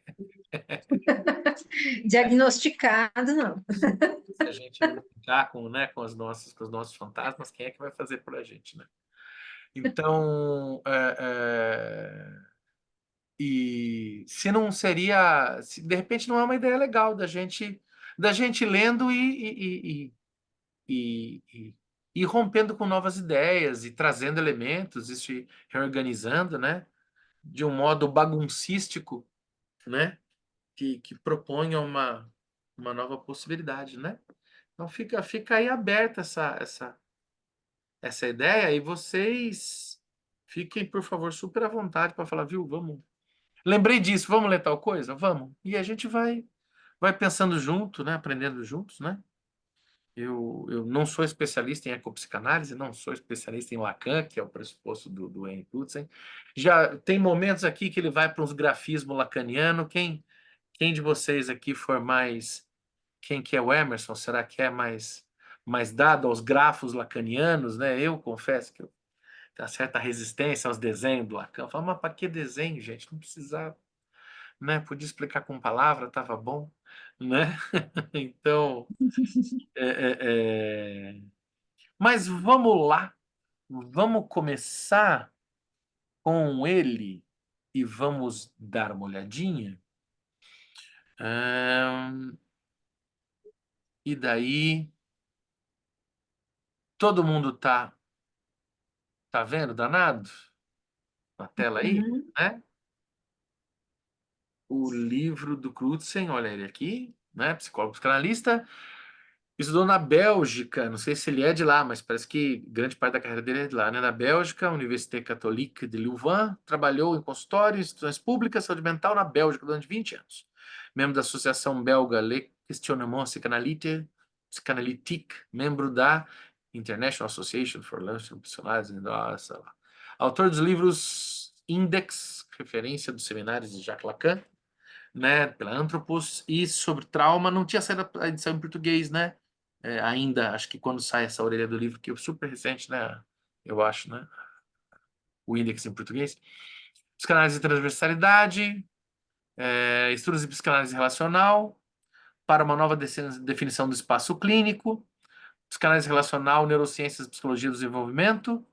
Diagnosticado, não. se a gente brincar com, né, com os nossos fantasmas, quem é que vai fazer por a gente, né? Então, e se não seria, se de repente não é uma ideia legal da gente lendo e e rompendo com novas ideias e trazendo elementos e se reorganizando, né? De um modo baguncístico, né? Que proponha uma nova possibilidade, né? Então fica aí aberta essa ideia e vocês fiquem, por favor, super à vontade para falar, viu? Vamos. Lembrei disso, vamos ler tal coisa? Vamos. E a gente vai pensando junto, né? Aprendendo juntos, né? Eu não sou especialista em ecopsicanálise, não sou especialista em Lacan, que é o pressuposto do Henry Knudsen. Já tem momentos aqui que ele vai para uns grafismo lacaniano. Quem de vocês aqui for mais... Quem que é o Emerson? Será que é mais dado aos grafos lacanianos, né? Eu confesso que eu tenho uma certa resistência aos desenhos do Lacan. Eu falo, mas para que desenho, gente? Não precisava, né? Podia explicar com palavra, tava bom, né? Então, é, é, é, mas vamos lá, vamos começar com ele e vamos dar uma olhadinha. Ahn, e daí, todo mundo tá vendo, danado? Na tela aí, Uhum. né? O livro do Crutzen, olha ele aqui, né? Psicólogo psicanalista. Estudou na Bélgica, não sei se ele é de lá, mas parece que grande parte da carreira dele é de lá, né? Na Bélgica, Université Catholique de Louvain, trabalhou em consultório, instituições públicas, saúde mental na Bélgica durante 20 anos. Membro da Associação Belga Le Questionnement Psychanalytique, membro da International Association for Learning Profissionais, nossa lá. Autor dos livros Index, referência dos seminários de Jacques Lacan, né, pela Anthropos, e sobre trauma, não tinha saído a edição em português, né? Ainda, acho que quando sai essa orelha do livro, que é super recente, né? Eu acho, né? O índex em português. Psicanálise e transversalidade, estudos de psicanálise relacional, para uma nova definição do espaço clínico, psicanálise relacional, neurociências, psicologia do desenvolvimento,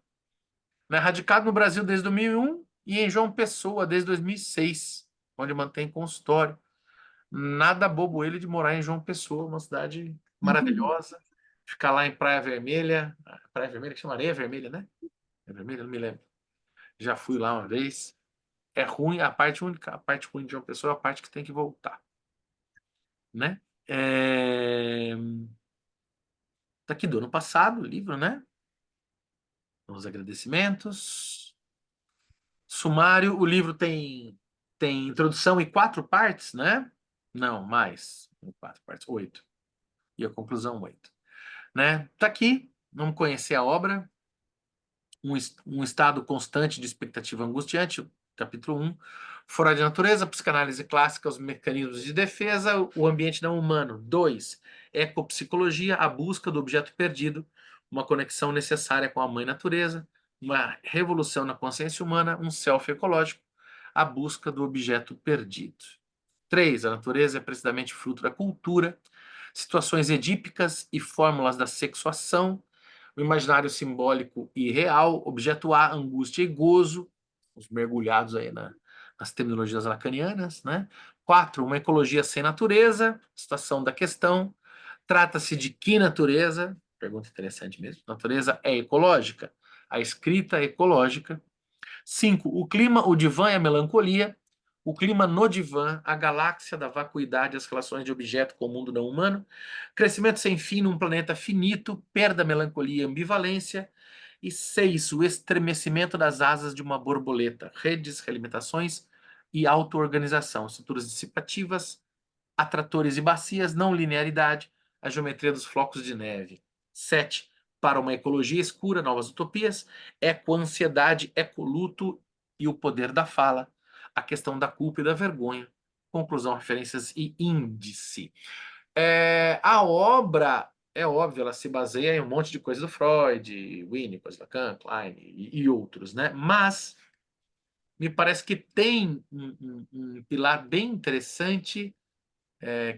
né? Radicado no Brasil desde 2001 e em João Pessoa desde 2006, onde mantém consultório. Nada bobo ele de morar em João Pessoa, uma cidade maravilhosa. Ficar lá em Praia Vermelha. Praia Vermelha, que chama Areia Vermelha, né? É Vermelha, não me lembro. Já fui lá uma vez. É ruim, a parte única, a parte ruim de João Pessoa é a parte que tem que voltar, né? É... Tá aqui do ano passado o livro, né? Os agradecimentos. Sumário, o livro tem introdução e 4 partes, né? Não, mais. 4 partes, 8. E a conclusão, 8. Né? Tá aqui, vamos conhecer a obra. Um estado constante de expectativa angustiante, capítulo 1. Fora de natureza, psicanálise clássica, os mecanismos de defesa, o ambiente não humano. 2. Ecopsicologia, a busca do objeto perdido, uma conexão necessária com a mãe natureza, uma revolução na consciência humana, um self ecológico, a busca do objeto perdido. 3. A natureza é precisamente fruto da cultura, situações edípicas e fórmulas da sexuação, o imaginário simbólico e real, objeto A, angústia e gozo, os mergulhados aí nas terminologias lacanianas, né? 4, uma ecologia sem natureza, situação da questão. Trata-se de que natureza? Pergunta interessante mesmo. Natureza é ecológica? A escrita é ecológica. 5. O clima, o divã e a melancolia. O clima no divã, a galáxia da vacuidade, as relações de objeto com o mundo não humano. Crescimento sem fim num planeta finito, perda, melancolia e ambivalência. E 6. O estremecimento das asas de uma borboleta. Redes, realimentações e auto-organização. Estruturas dissipativas, atratores e bacias, não linearidade, a geometria dos flocos de neve. 7. Para uma ecologia escura, novas utopias, ecoansiedade, ecoluto e o poder da fala, a questão da culpa e da vergonha, conclusão, referências e índice. A obra, é óbvio, ela se baseia em um monte de coisa do Freud, Winnicott, Lacan, Klein e outros, né? Mas me parece que tem um pilar bem interessante,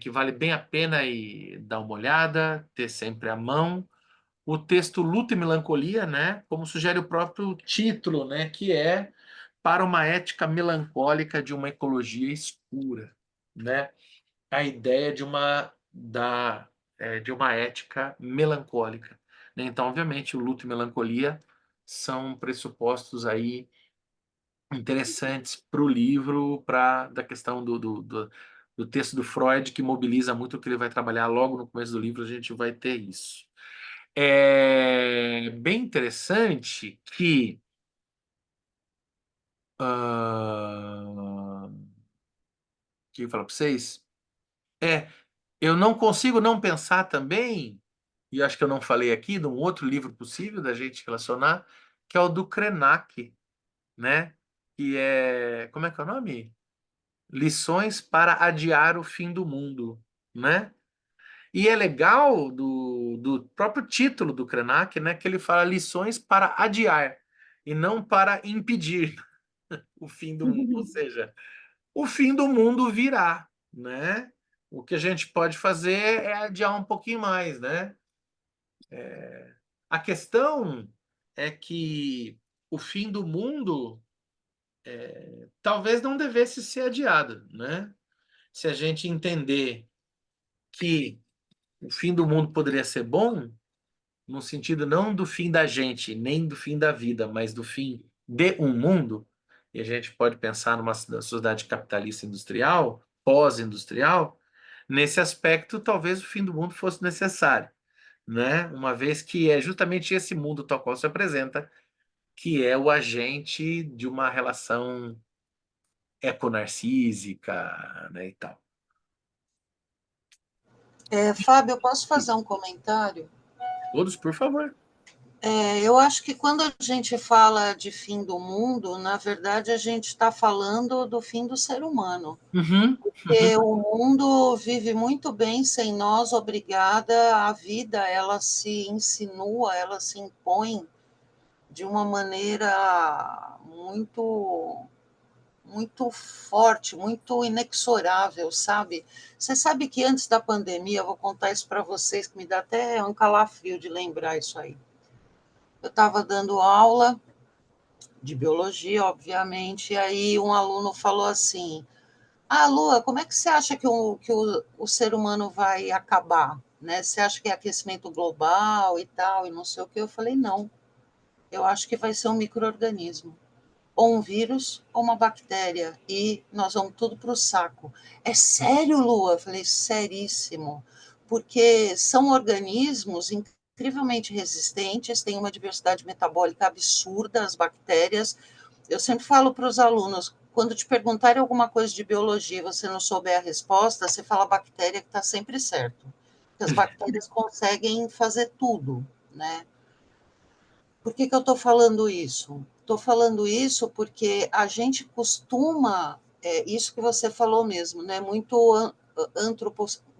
que vale bem a pena ir dar uma olhada, ter sempre à mão. O texto Luta e Melancolia, né, como sugere o próprio título, né, que é para uma ética melancólica de uma ecologia escura, né? A ideia de uma ética melancólica, né? Então, obviamente, o luto e melancolia são pressupostos aí interessantes para o livro, da questão do texto do Freud, que mobiliza muito o que ele vai trabalhar logo no começo do livro, a gente vai ter isso. É bem interessante que que eu falo para vocês, eu não consigo não pensar também e acho que eu não falei aqui, de um outro livro possível da gente relacionar, que é o do Krenak, né? Que é, como é que é o nome? Lições para adiar o fim do mundo, né? E é legal do próprio título do Krenak, né? Que ele fala lições para adiar e não para impedir o fim do mundo. Ou seja, o fim do mundo virá, né? O que a gente pode fazer é adiar um pouquinho mais, né? A questão é que o fim do mundo talvez não devesse ser adiado, né? Se a gente entender que o fim do mundo poderia ser bom, no sentido não do fim da gente, nem do fim da vida, mas do fim de um mundo, e a gente pode pensar numa sociedade capitalista industrial, pós-industrial, nesse aspecto, talvez o fim do mundo fosse necessário, né? Uma vez que é justamente esse mundo tal qual se apresenta, que é o agente de uma relação econarcísica, né, e tal. Fábio, eu posso fazer um comentário? Todos, por favor. Eu acho que quando a gente fala de fim do mundo, na verdade a gente está falando do fim do ser humano. Uhum, Porque o mundo vive muito bem sem nós, obrigada. A vida, ela se insinua, ela se impõe de uma maneira muito forte, muito inexorável, sabe? Você sabe que antes da pandemia, eu vou contar isso para vocês, que me dá até um calafrio de lembrar isso aí. Eu estava dando aula de biologia, obviamente, e aí um aluno falou assim: Ah, Lua, como é que você acha que o ser humano vai acabar? Né? Você acha que é aquecimento global e tal, e não sei o que? Eu falei, não. Eu acho que vai ser um micro-organismo. Ou um vírus, ou uma bactéria. E nós vamos tudo para o saco. É sério, Lua? Eu falei, seríssimo. Porque são organismos incrivelmente resistentes, têm uma diversidade metabólica absurda, as bactérias. Eu sempre falo para os alunos, quando te perguntarem alguma coisa de biologia e você não souber a resposta, você fala bactéria que está sempre certo. Porque as bactérias conseguem fazer tudo, né? Por que eu estou falando isso? Estou falando isso porque a gente costuma, isso que você falou mesmo, né? Muito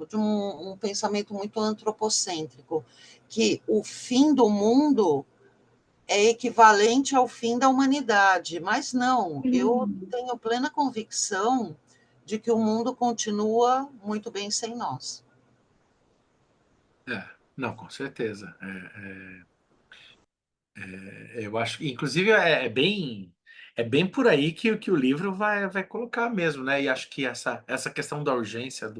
de um pensamento muito antropocêntrico, que o fim do mundo é equivalente ao fim da humanidade, mas não, eu tenho plena convicção de que o mundo continua muito bem sem nós. Não, com certeza. Eu acho, inclusive, é bem por aí que o livro vai colocar mesmo, né? E acho que essa questão da urgência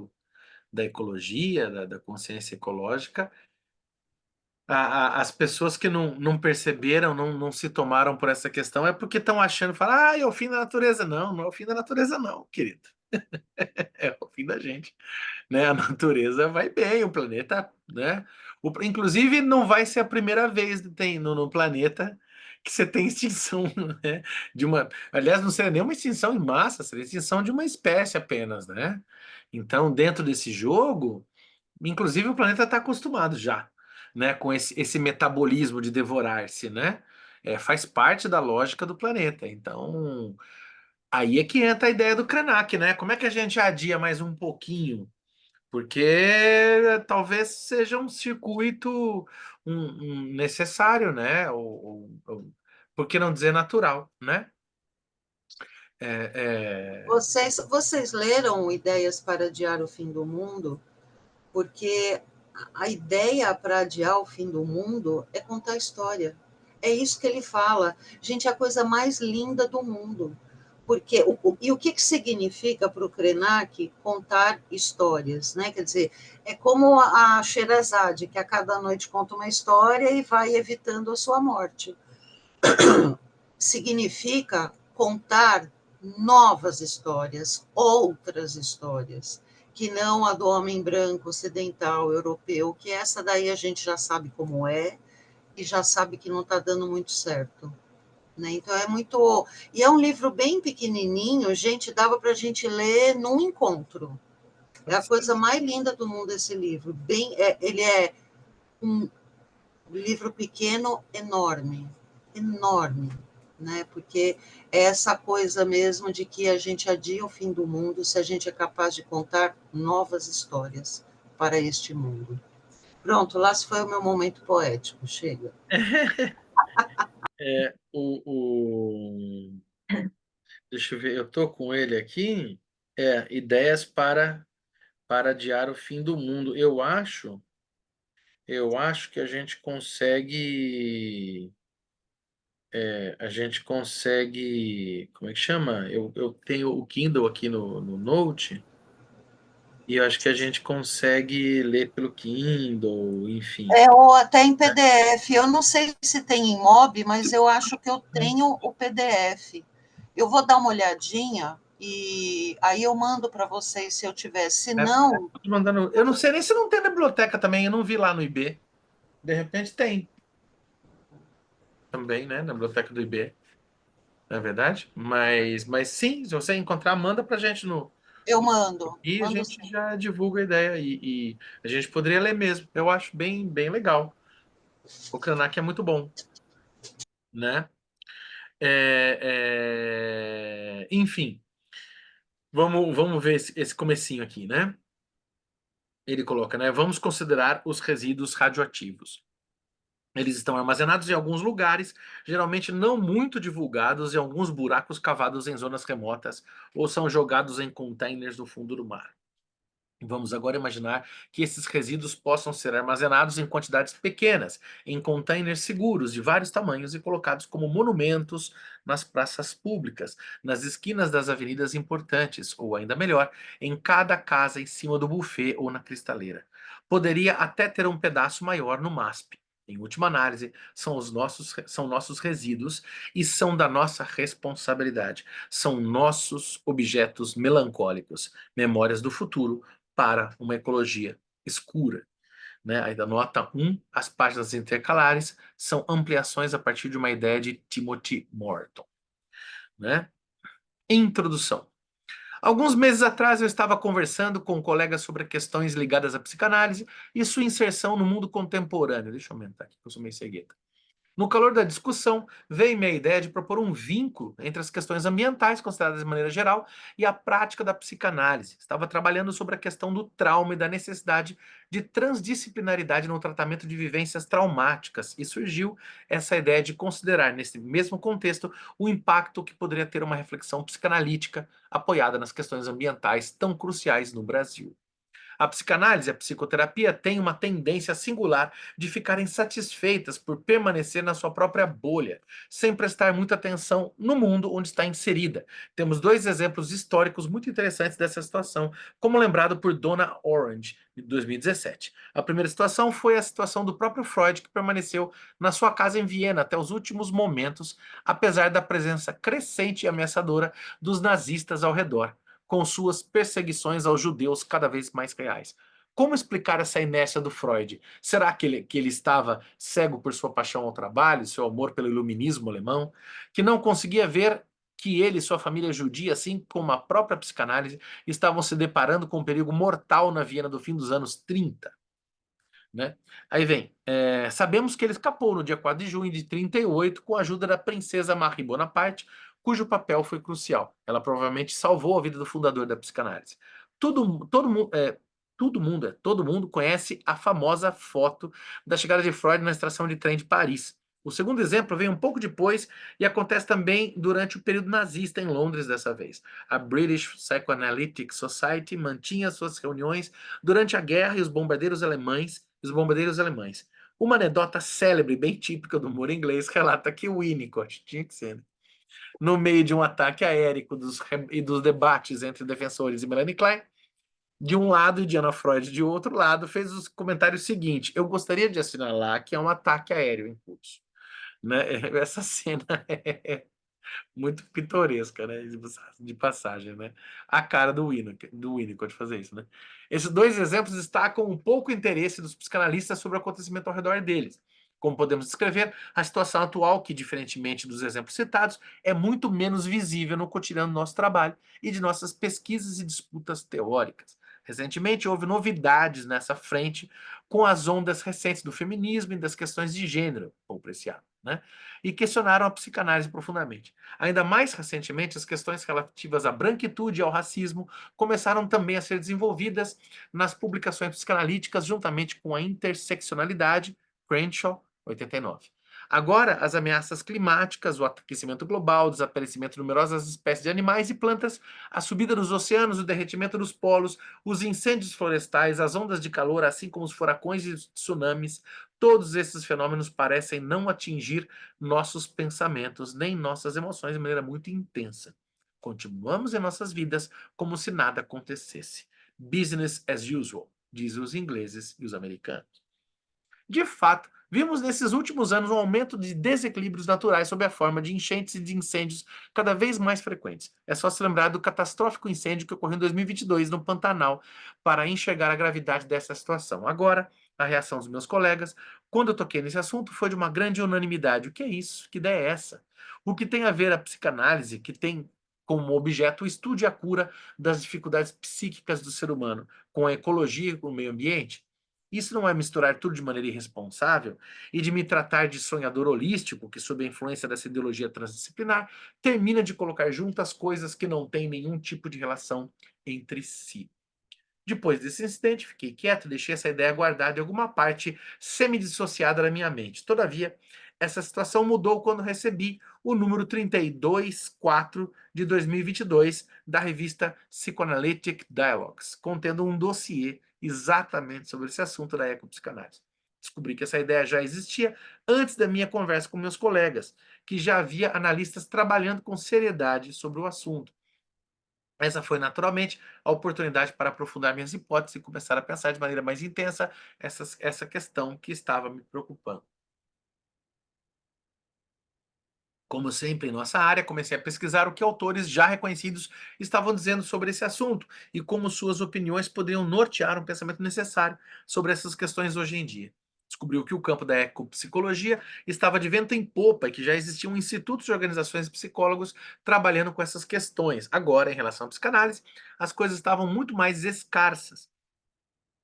da ecologia, da consciência ecológica, as pessoas que não perceberam, não se tomaram por essa questão, é porque estão achando, falam, é o fim da natureza. Não, não é o fim da natureza, não, querido. É o fim da gente, né? A natureza vai bem, o planeta, né? Inclusive, não vai ser a primeira vez que tem no planeta que você tem extinção, né? Aliás, não seria nem uma extinção em massa, seria extinção de uma espécie apenas, né? Então, dentro desse jogo, inclusive o planeta está acostumado já, né? Com esse metabolismo de devorar-se, né? Faz parte da lógica do planeta. Então, aí é que entra a ideia do Krenak, né? Como é que a gente adia mais um pouquinho? Porque talvez seja um circuito necessário, né? Por que não dizer natural, né? É, Vocês leram Ideias para Adiar o Fim do Mundo? Porque a ideia para adiar o fim do mundo é contar história. É isso que ele fala. Gente, é a coisa mais linda do mundo. Porque e o que significa para o Krenak contar histórias, né? Quer dizer, é como a Sherazade, que a cada noite conta uma história e vai evitando a sua morte. Significa contar novas histórias, outras histórias, que não a do homem branco ocidental europeu, que essa daí a gente já sabe como é e já sabe que não está dando muito certo. Né? Então é muito. E é um livro bem pequenininho, gente, dava para a gente ler num encontro. É a coisa mais linda do mundo esse livro. Ele é um livro pequeno enorme, enorme, né? Porque é essa coisa mesmo de que a gente adia o fim do mundo se a gente é capaz de contar novas histórias para este mundo. Pronto, lá se foi o meu momento poético, chega. Deixa eu ver, eu tô com ele aqui. Ideias para adiar o fim do mundo. Eu acho que a gente consegue, como é que chama? Eu tenho o Kindle aqui no Note, e eu acho que a gente consegue ler pelo Kindle, enfim. Ou até em PDF. Eu não sei se tem em MOB, mas eu acho que eu tenho o PDF. Eu vou dar uma olhadinha e aí eu mando para vocês se eu tiver. Se não, Tô mandando, eu não sei nem se não tem na biblioteca também, eu não vi lá no IB. De repente tem também, né, na biblioteca do IB, não é verdade? Mas sim, se você encontrar, manda pra gente eu mando. e a Mando gente sim. já divulga a ideia e a gente poderia ler mesmo. Eu acho bem, bem legal. O Krenak é muito bom, né? Enfim, vamos ver esse comecinho aqui, né? Ele coloca, né? Vamos considerar os resíduos radioativos. Eles estão armazenados em alguns lugares, geralmente não muito divulgados, em alguns buracos cavados em zonas remotas, ou são jogados em containers no fundo do mar. Vamos agora imaginar que esses resíduos possam ser armazenados em quantidades pequenas, em containers seguros de vários tamanhos e colocados como monumentos nas praças públicas, nas esquinas das avenidas importantes, ou ainda melhor, em cada casa em cima do buffet ou na cristaleira. Poderia até ter um pedaço maior no MASP. Em última análise, são nossos resíduos e são da nossa responsabilidade. São nossos objetos melancólicos, memórias do futuro para uma ecologia escura. Né? Aí da nota 1, as páginas intercalares são ampliações a partir de uma ideia de Timothy Morton. Né? Introdução. Alguns meses atrás eu estava conversando com um colega sobre questões ligadas à psicanálise e sua inserção no mundo contemporâneo. Deixa eu aumentar aqui, que eu sou meio cegueta. No calor da discussão, veio-me a ideia de propor um vínculo entre as questões ambientais, consideradas de maneira geral, e a prática da psicanálise. Estava trabalhando sobre a questão do trauma e da necessidade de transdisciplinaridade no tratamento de vivências traumáticas, e surgiu essa ideia de considerar, nesse mesmo contexto, o impacto que poderia ter uma reflexão psicanalítica apoiada nas questões ambientais tão cruciais no Brasil. A psicanálise e a psicoterapia têm uma tendência singular de ficarem satisfeitas por permanecer na sua própria bolha, sem prestar muita atenção no mundo onde está inserida. Temos dois exemplos históricos muito interessantes dessa situação, como lembrado por Donna Orange, de 2017. A primeira situação foi a situação do próprio Freud, que permaneceu na sua casa em Viena até os últimos momentos, apesar da presença crescente e ameaçadora dos nazistas ao redor, com suas perseguições aos judeus cada vez mais reais. Como explicar essa inércia do Freud? Será que ele estava cego por sua paixão ao trabalho, seu amor pelo iluminismo alemão, que não conseguia ver que ele e sua família judia, assim como a própria psicanálise, estavam se deparando com um perigo mortal na Viena do fim dos anos 30? Né? Aí vem, sabemos que ele escapou no dia 4 de junho de 38 com a ajuda da princesa Marie Bonaparte, cujo papel foi crucial. Ela provavelmente salvou a vida do fundador da psicanálise. Todo mundo conhece a famosa foto da chegada de Freud na estação de trem de Paris. O segundo exemplo vem um pouco depois e acontece também durante o período nazista em Londres dessa vez. A British Psychoanalytic Society mantinha suas reuniões durante a guerra e os bombardeiros alemães. Uma anedota célebre, bem típica do humor inglês, relata que Winnicott, tinha que ser, né? No meio de um ataque aéreo e dos debates entre defensores e Melanie Klein, de um lado e Diana Freud de outro lado, fez os comentários seguintes: eu gostaria de assinalar que é um ataque aéreo em curso. Né? Essa cena é muito pitoresca, né? De passagem, né? A cara do Winnicott fazer isso, né? Esses dois exemplos destacam um pouco o interesse dos psicanalistas sobre o acontecimento ao redor deles. Como podemos descrever, a situação atual, que, diferentemente dos exemplos citados, é muito menos visível no cotidiano do nosso trabalho e de nossas pesquisas e disputas teóricas. Recentemente, houve novidades nessa frente com as ondas recentes do feminismo e das questões de gênero, pouco apreciado, né? E questionaram a psicanálise profundamente. Ainda mais recentemente, as questões relativas à branquitude e ao racismo começaram também a ser desenvolvidas nas publicações psicanalíticas, juntamente com a interseccionalidade, Crenshaw, 89. Agora, as ameaças climáticas, o aquecimento global, o desaparecimento de numerosas espécies de animais e plantas, a subida dos oceanos, o derretimento dos polos, os incêndios florestais, as ondas de calor, assim como os furacões e tsunamis, todos esses fenômenos parecem não atingir nossos pensamentos nem nossas emoções de maneira muito intensa. Continuamos em nossas vidas como se nada acontecesse. Business as usual, dizem os ingleses e os americanos. De fato, vimos nesses últimos anos um aumento de desequilíbrios naturais sob a forma de enchentes e de incêndios cada vez mais frequentes. É só se lembrar do catastrófico incêndio que ocorreu em 2022 no Pantanal para enxergar a gravidade dessa situação. Agora, a reação dos meus colegas, quando eu toquei nesse assunto, foi de uma grande unanimidade. O que é isso? Que ideia é essa? O que tem a ver a psicanálise, que tem como objeto o estudo e a cura das dificuldades psíquicas do ser humano, com a ecologia e com o meio ambiente? Isso não é misturar tudo de maneira irresponsável e de me tratar de sonhador holístico, que, sob a influência dessa ideologia transdisciplinar, termina de colocar juntas coisas que não têm nenhum tipo de relação entre si. Depois desse incidente, fiquei quieto e deixei essa ideia guardada em alguma parte semi-dissociada na minha mente. Todavia, essa situação mudou quando recebi o número 324 de 2022 da revista Psychoanalytic Dialogues, contendo um dossiê exatamente sobre esse assunto da ecopsicanálise. Descobri que essa ideia já existia antes da minha conversa com meus colegas, que já havia analistas trabalhando com seriedade sobre o assunto. Essa foi naturalmente a oportunidade para aprofundar minhas hipóteses e começar a pensar de maneira mais intensa essa questão que estava me preocupando. Como sempre em nossa área, comecei a pesquisar o que autores já reconhecidos estavam dizendo sobre esse assunto e como suas opiniões poderiam nortear um pensamento necessário sobre essas questões hoje em dia. Descobriu que o campo da ecopsicologia estava de vento em popa e que já existiam institutos e organizações de psicólogos trabalhando com essas questões. Agora, em relação à psicanálise, as coisas estavam muito mais escassas.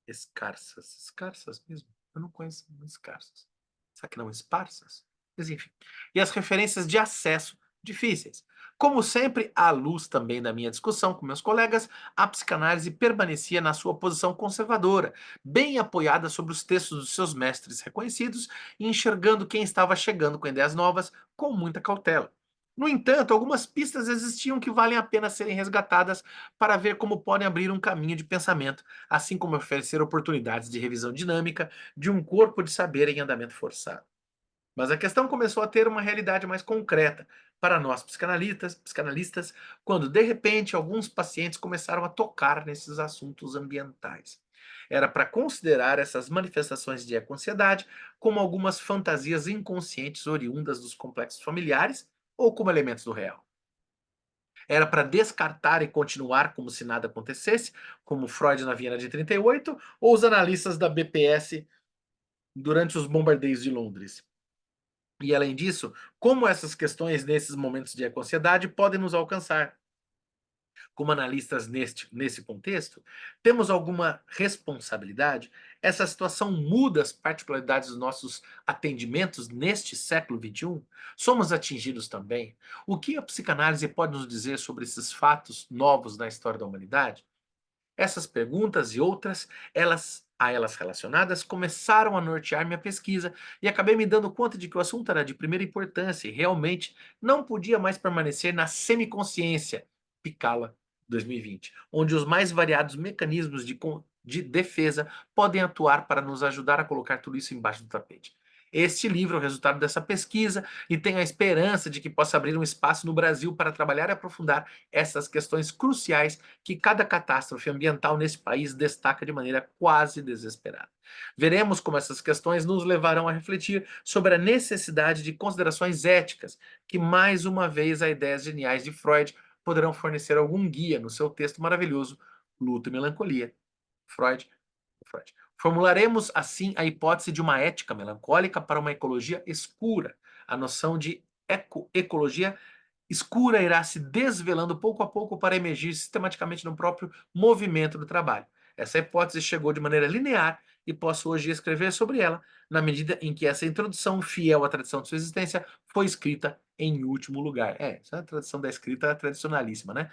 Escassas mesmo? Eu não conheço escassas. Será que não esparsas? Mas enfim. E as referências de acesso difíceis. Como sempre, à luz também da minha discussão com meus colegas, a psicanálise permanecia na sua posição conservadora, bem apoiada sobre os textos dos seus mestres reconhecidos e enxergando quem estava chegando com ideias novas com muita cautela. No entanto, algumas pistas existiam que valem a pena serem resgatadas para ver como podem abrir um caminho de pensamento, assim como oferecer oportunidades de revisão dinâmica de um corpo de saber em andamento forçado. Mas a questão começou a ter uma realidade mais concreta para nós psicanalistas, quando de repente alguns pacientes começaram a tocar nesses assuntos ambientais. Era para considerar essas manifestações de eco-ansiedade como algumas fantasias inconscientes oriundas dos complexos familiares ou como elementos do real. Era para descartar e continuar como se nada acontecesse, como Freud na Viena de 38, ou os analistas da BPS durante os bombardeios de Londres. E além disso, como essas questões nesses momentos de ansiedade podem nos alcançar? Como analistas nesse contexto, temos alguma responsabilidade? Essa situação muda as particularidades dos nossos atendimentos neste século XXI? Somos atingidos também? O que a psicanálise pode nos dizer sobre esses fatos novos na história da humanidade? Essas perguntas e outras, elas relacionadas, começaram a nortear minha pesquisa e acabei me dando conta de que o assunto era de primeira importância e realmente não podia mais permanecer na semiconsciência, Picala 2020, onde os mais variados mecanismos de defesa podem atuar para nos ajudar a colocar tudo isso embaixo do tapete. Este livro é o resultado dessa pesquisa e tenho a esperança de que possa abrir um espaço no Brasil para trabalhar e aprofundar essas questões cruciais que cada catástrofe ambiental nesse país destaca de maneira quase desesperada. Veremos como essas questões nos levarão a refletir sobre a necessidade de considerações éticas, que mais uma vez as ideias geniais de Freud poderão fornecer algum guia no seu texto maravilhoso Luto e Melancolia. Freud. Formularemos assim a hipótese de uma ética melancólica para uma ecologia escura. A noção de ecologia escura irá se desvelando pouco a pouco para emergir sistematicamente no próprio movimento do trabalho. Essa hipótese chegou de maneira linear e posso hoje escrever sobre ela, na medida em que essa introdução, fiel à tradição de sua existência, foi escrita em último lugar. Essa é a tradição da escrita tradicionalíssima, né?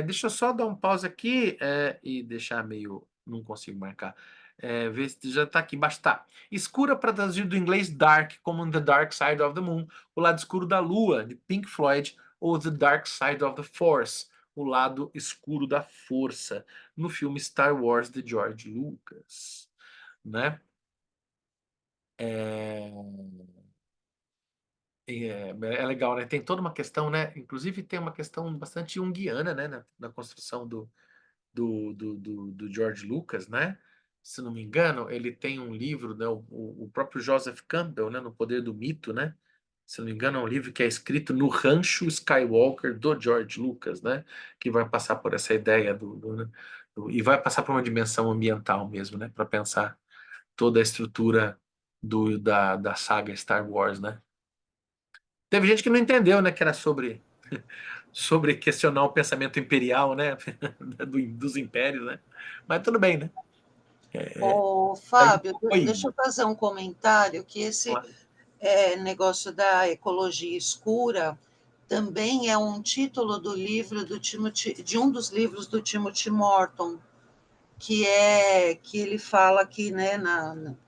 Deixa eu só dar um pause aqui e deixar meio... Não consigo marcar. Ver se já está aqui embaixo. Tá. Escura para traduzir do inglês dark, como The Dark Side of the Moon, o lado escuro da lua, de Pink Floyd, ou The Dark Side of the Force, o lado escuro da força, no filme Star Wars de George Lucas, né? É, é legal, né? Tem toda uma questão, né? Inclusive tem uma questão bastante junguiana, né? Na construção do George Lucas, né? Se não me engano, ele tem um livro, né? O próprio Joseph Campbell, né? No Poder do Mito, né? Se não me engano, é um livro que é escrito no Rancho Skywalker do George Lucas, né? Que vai passar por essa ideia e vai passar por uma dimensão ambiental mesmo, né? Para pensar toda a estrutura da saga Star Wars, né? Teve gente que não entendeu, né? Que era sobre questionar o pensamento imperial, né? Dos impérios, né? Mas tudo bem, né? Ô, Daí Fábio, foi. deixa eu fazer um comentário que esse negócio da ecologia escura também é um título do livro do Timothy, de um dos livros do Timothy Morton, que ele fala aqui, né,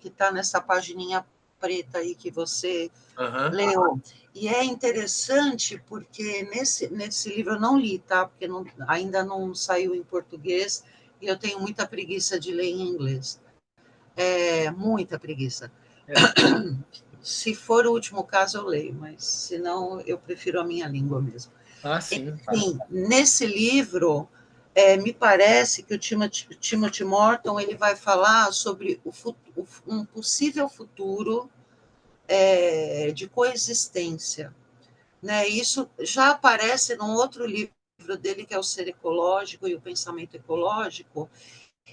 que está nessa pagininha preta aí que você Aham. leu. E é interessante porque nesse livro eu não li, tá? Porque ainda não saiu em português e eu tenho muita preguiça de ler em inglês. Muita preguiça. É. Se for o último caso, eu leio, mas se não, eu prefiro a minha língua mesmo. Ah, sim. Enfim, nesse livro, me parece que o Timothy Morton ele vai falar sobre um possível futuro de coexistência. Né? Isso já aparece num outro livro dele, que é o Ser Ecológico e o Pensamento Ecológico,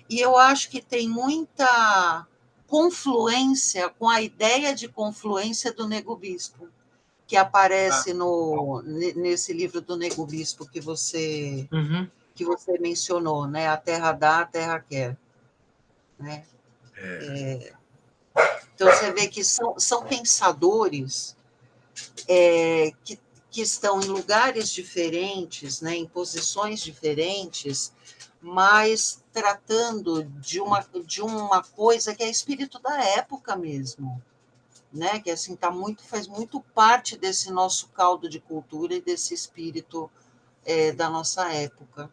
e eu acho que tem muita confluência com a ideia de confluência do Nego Bispo, que aparece nesse livro do Nego Bispo Uhum. que você mencionou, né? A Terra dá, a Terra quer. Né? Então, você vê que são pensadores que estão em lugares diferentes, né, em posições diferentes, mas tratando de uma coisa que é espírito da época mesmo, né, que assim faz muito parte desse nosso caldo de cultura e desse espírito da nossa época.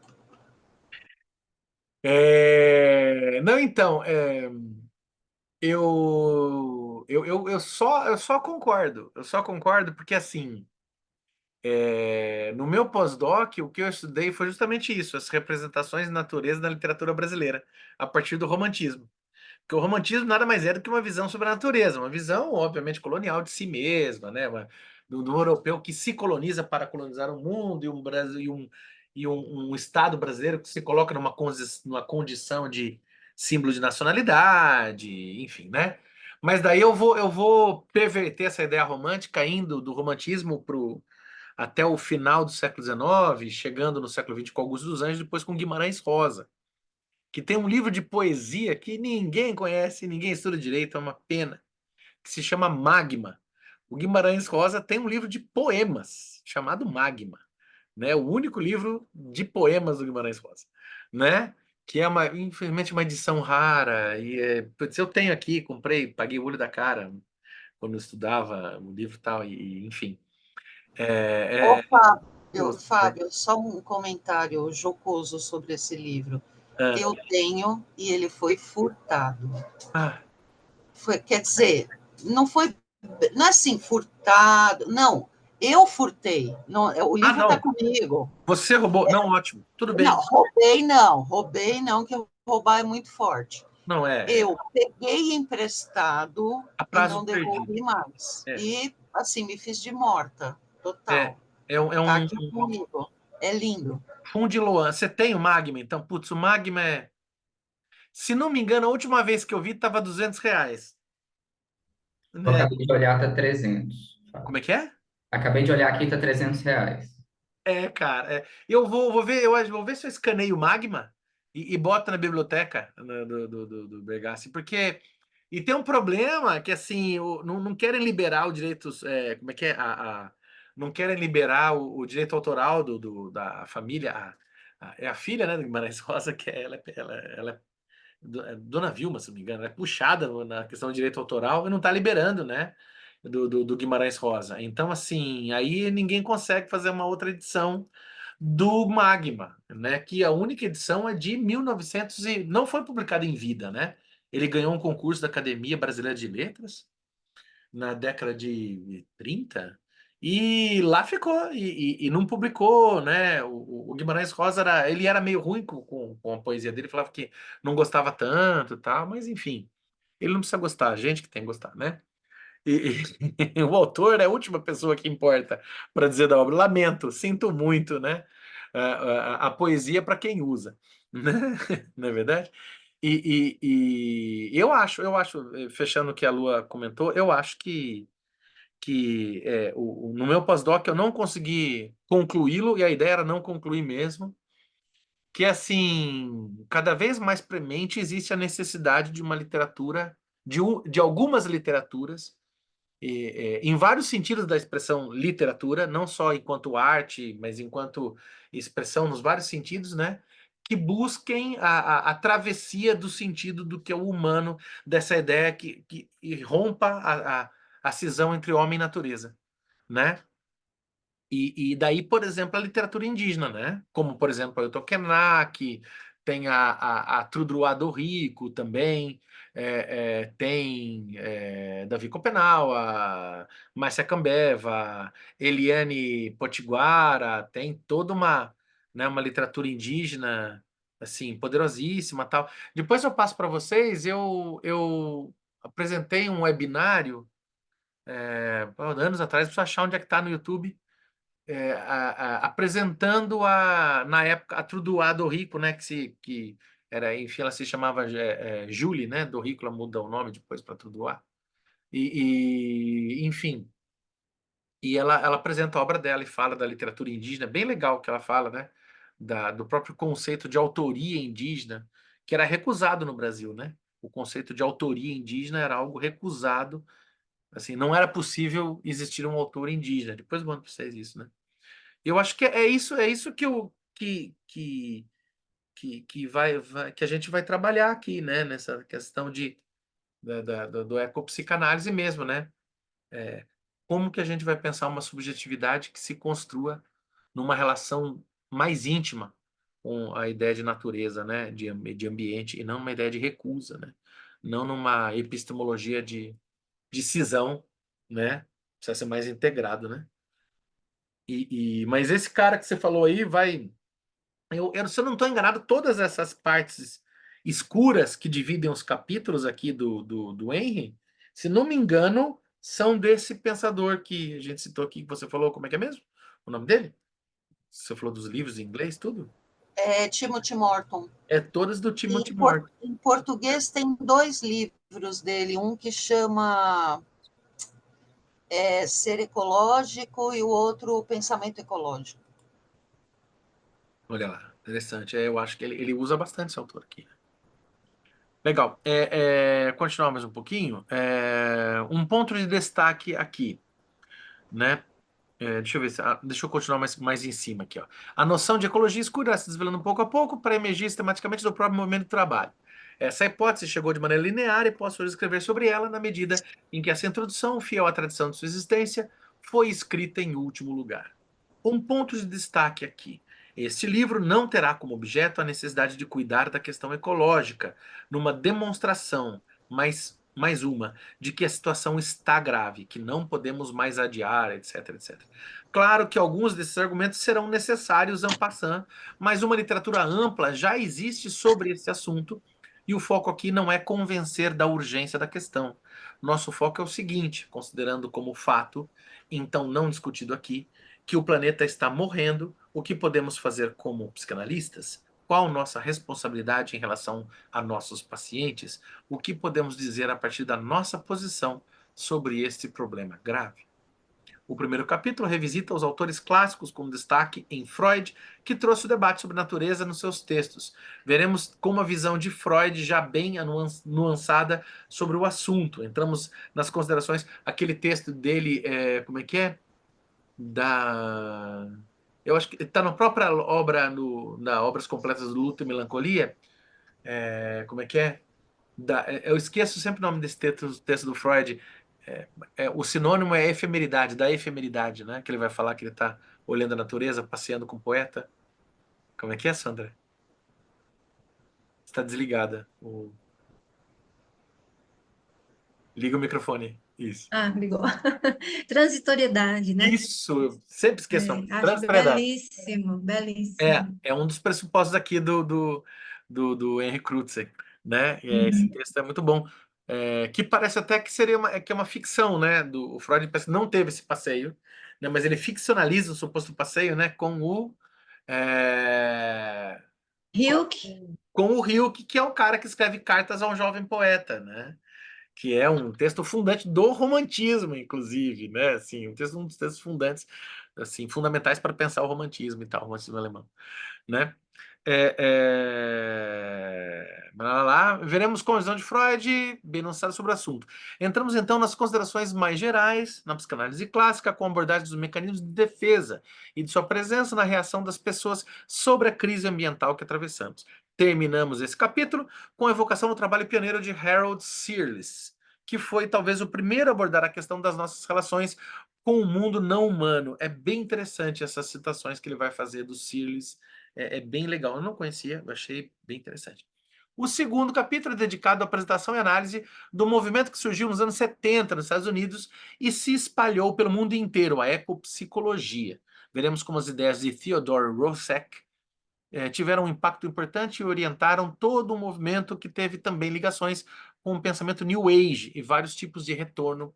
Não, então, eu só concordo. Eu só concordo porque, assim, no meu pós-doc, o que eu estudei foi justamente isso, as representações de natureza na literatura brasileira, a partir do romantismo. Porque o romantismo nada mais é do que uma visão sobre a natureza, uma visão, obviamente, colonial de si mesma, né? Do europeu que se coloniza para colonizar o mundo, e um Brasil e um Estado brasileiro que se coloca numa condição de símbolo de nacionalidade, enfim, né? Mas daí eu vou perverter essa ideia romântica, indo do romantismo até o final do século XIX, chegando no século XX com Augusto dos Anjos, depois com Guimarães Rosa, que tem um livro de poesia que ninguém conhece, ninguém estuda direito, é uma pena, que se chama Magma. O Guimarães Rosa tem um livro de poemas chamado Magma, né? O único livro de poemas do Guimarães Rosa, né? Que é infelizmente uma edição rara putz, eu tenho aqui, comprei, paguei o olho da cara quando eu estudava o livro e tal, enfim. Ô, É, é, Fábio, só um comentário jocoso sobre esse livro. é, Eu tenho e ele foi furtado. ah, Quer dizer, não é assim, furtado, não, eu furtei, não, o livro está não, comigo. você roubou, não, ótimo, tudo bem. Roubei não, que roubar é muito forte. Não, Eu peguei emprestado a e prazo não perdido. devolvi mais. É, E, assim, me fiz de morta, é, total. é Está um aqui comigo, é lindo. fundo de Loan. Você tem o Magma, então, putz, o Magma se não me engano, a última vez que eu vi estava R$ 200, Eu né? acabei de olhar, tá 300. Como é que é? Acabei de olhar aqui, tá R$ 300. Cara, eu vou ver, vou ver se eu escaneio o Magma e bota na biblioteca do Bergassi, porque... E tem um problema que, assim, não querem liberar o direito... como é que é? Não querem liberar o direito autoral da família. É a filha, né, do Guimarães Rosa, que ela é Dona Vilma, se não me engano, ela é puxada na questão do direito autoral e não está liberando, né, do Guimarães Rosa. Então, assim, aí ninguém consegue fazer uma outra edição do Magma, né, que a única edição é de 1900 e não foi publicada em vida, né? Ele ganhou um concurso da Academia Brasileira de Letras na década de 30 e lá ficou e não publicou, né? O Guimarães Rosa ele era meio ruim com a poesia dele, falava que não gostava tanto, e tal, mas enfim, ele não precisa gostar, a gente que tem que gostar, né? O autor é a última pessoa que importa para dizer da obra. Lamento, sinto muito, né? A poesia para quem usa, né? Não é verdade? Eu acho, fechando o que a Lua comentou, eu acho que no meu pós-doc eu não consegui concluí-lo, e a ideia era não concluir mesmo, que assim, cada vez mais premente existe a necessidade de uma literatura, de algumas literaturas, em vários sentidos da expressão literatura, não só enquanto arte, mas enquanto expressão nos vários sentidos, né? Que busquem a travessia do sentido do que é o humano, dessa ideia que rompa a cisão entre homem e natureza, né? E daí, por exemplo, a literatura indígena, né? Como, por exemplo, o Tokenak, tem a Trudruá do Rico também, tem Davi Copenaua, Márcia Cambeva, Eliane Potiguara, tem toda né, uma literatura indígena, assim, poderosíssima, tal. Depois eu passo para vocês, eu apresentei um webinário, anos atrás, preciso achar onde é que está no YouTube, apresentando na época a Truduá do Rico, né, que era, enfim, ela se chamava Julie, né, do Rico, ela muda o nome depois para Truduá. Enfim, e ela apresenta a obra dela e fala da literatura indígena, bem legal que ela fala, né, do próprio conceito de autoria indígena, que era recusado no Brasil, né? O conceito de autoria indígena era algo recusado, assim, não era possível existir um autor indígena. Depois eu mando para vocês isso, né? Eu acho que é isso que a gente vai trabalhar aqui, né? Nessa questão do ecopsicanálise mesmo, né? Como que a gente vai pensar uma subjetividade que se construa numa relação mais íntima com a ideia de natureza, né? De ambiente, e não uma ideia de recusa, né? Não numa epistemologia de cisão, né? Precisa ser mais integrado, né? Mas esse cara que você falou aí vai. Se eu não estou enganado, todas essas partes escuras que dividem os capítulos aqui do Henry, se não me engano, são desse pensador que a gente citou aqui, que você falou, como é que é mesmo? O nome dele? Você falou dos livros em inglês, tudo? É Timothy Morton. É todas do Timothy Em, Morton. em português tem 2 livros dele, um que chama Ser Ecológico e o outro Pensamento Ecológico. Olha lá, interessante. Eu acho que ele usa bastante esse autor aqui. Legal. Continuar mais um pouquinho. Um ponto de destaque aqui, né? Deixa eu ver deixa eu continuar mais em cima aqui, ó. A noção de ecologia escura está se desvelando pouco a pouco para emergir sistematicamente do próprio movimento de trabalho. Essa hipótese chegou de maneira linear e posso hoje escrever sobre ela na medida em que essa introdução, fiel à tradição de sua existência, foi escrita em último lugar. Um ponto de destaque aqui. Este livro não terá como objeto a necessidade de cuidar da questão ecológica, numa demonstração, mais uma, de que a situação está grave, que não podemos mais adiar, etc, etc. Claro que alguns desses argumentos serão necessários en passant, mas uma literatura ampla já existe sobre esse assunto, e o foco aqui não é convencer da urgência da questão. Nosso foco é o seguinte, considerando como fato, então não discutido aqui, que o planeta está morrendo, o que podemos fazer como psicanalistas? Qual nossa responsabilidade em relação a nossos pacientes? O que podemos dizer a partir da nossa posição sobre este problema grave? O primeiro capítulo revisita os autores clássicos com destaque em Freud, que trouxe o debate sobre natureza nos seus textos. Veremos como a visão de Freud já bem nuançada sobre o assunto. Entramos nas considerações, aquele texto dele, como é que é? Eu acho que está na própria obra, na Obras Completas do Luto e Melancolia. Como é que é? Eu esqueço sempre o nome desse texto do Freud. O sinônimo é efemeridade, da efemeridade, né? Que ele vai falar que ele está olhando a natureza, passeando com o poeta. Como é que é, Sandra? Está desligada. Liga o microfone. Isso. Ah, ligou. Transitoriedade, né? Isso, eu sempre esqueço o nome. Acho Transitoriedade. belíssimo, belíssimo. É um dos pressupostos aqui do Henry Kreutzer, né? Esse Uhum. texto é muito bom. Que parece até que seria que é uma ficção, né? O Freud parece que não teve esse passeio, né? Mas ele ficcionaliza o suposto passeio, né? É, Hilke, com o Hilke, que é o cara que escreve cartas a um jovem poeta, né? Que é um texto fundante do romantismo, inclusive, né? Assim, um dos textos fundantes, assim, fundamentais para pensar o romantismo e tal, o romantismo alemão, né? Lá, veremos com a visão de Freud, bem lançada sobre o assunto. Entramos então nas considerações mais gerais, na psicanálise clássica, com a abordagem dos mecanismos de defesa e de sua presença na reação das pessoas sobre a crise ambiental que atravessamos. Terminamos esse capítulo com a evocação do trabalho pioneiro de Harold Searles, que foi talvez o primeiro a abordar a questão das nossas relações com o mundo não humano. É bem interessante essas citações que ele vai fazer do Searles, é bem legal. Eu não conhecia, eu achei bem interessante. O segundo capítulo é dedicado à apresentação e análise do movimento que surgiu nos anos 70 nos Estados Unidos e se espalhou pelo mundo inteiro, a ecopsicologia. Veremos como as ideias de Theodore Roszak tiveram um impacto importante e orientaram todo um movimento que teve também ligações com o pensamento New Age e vários tipos de retornos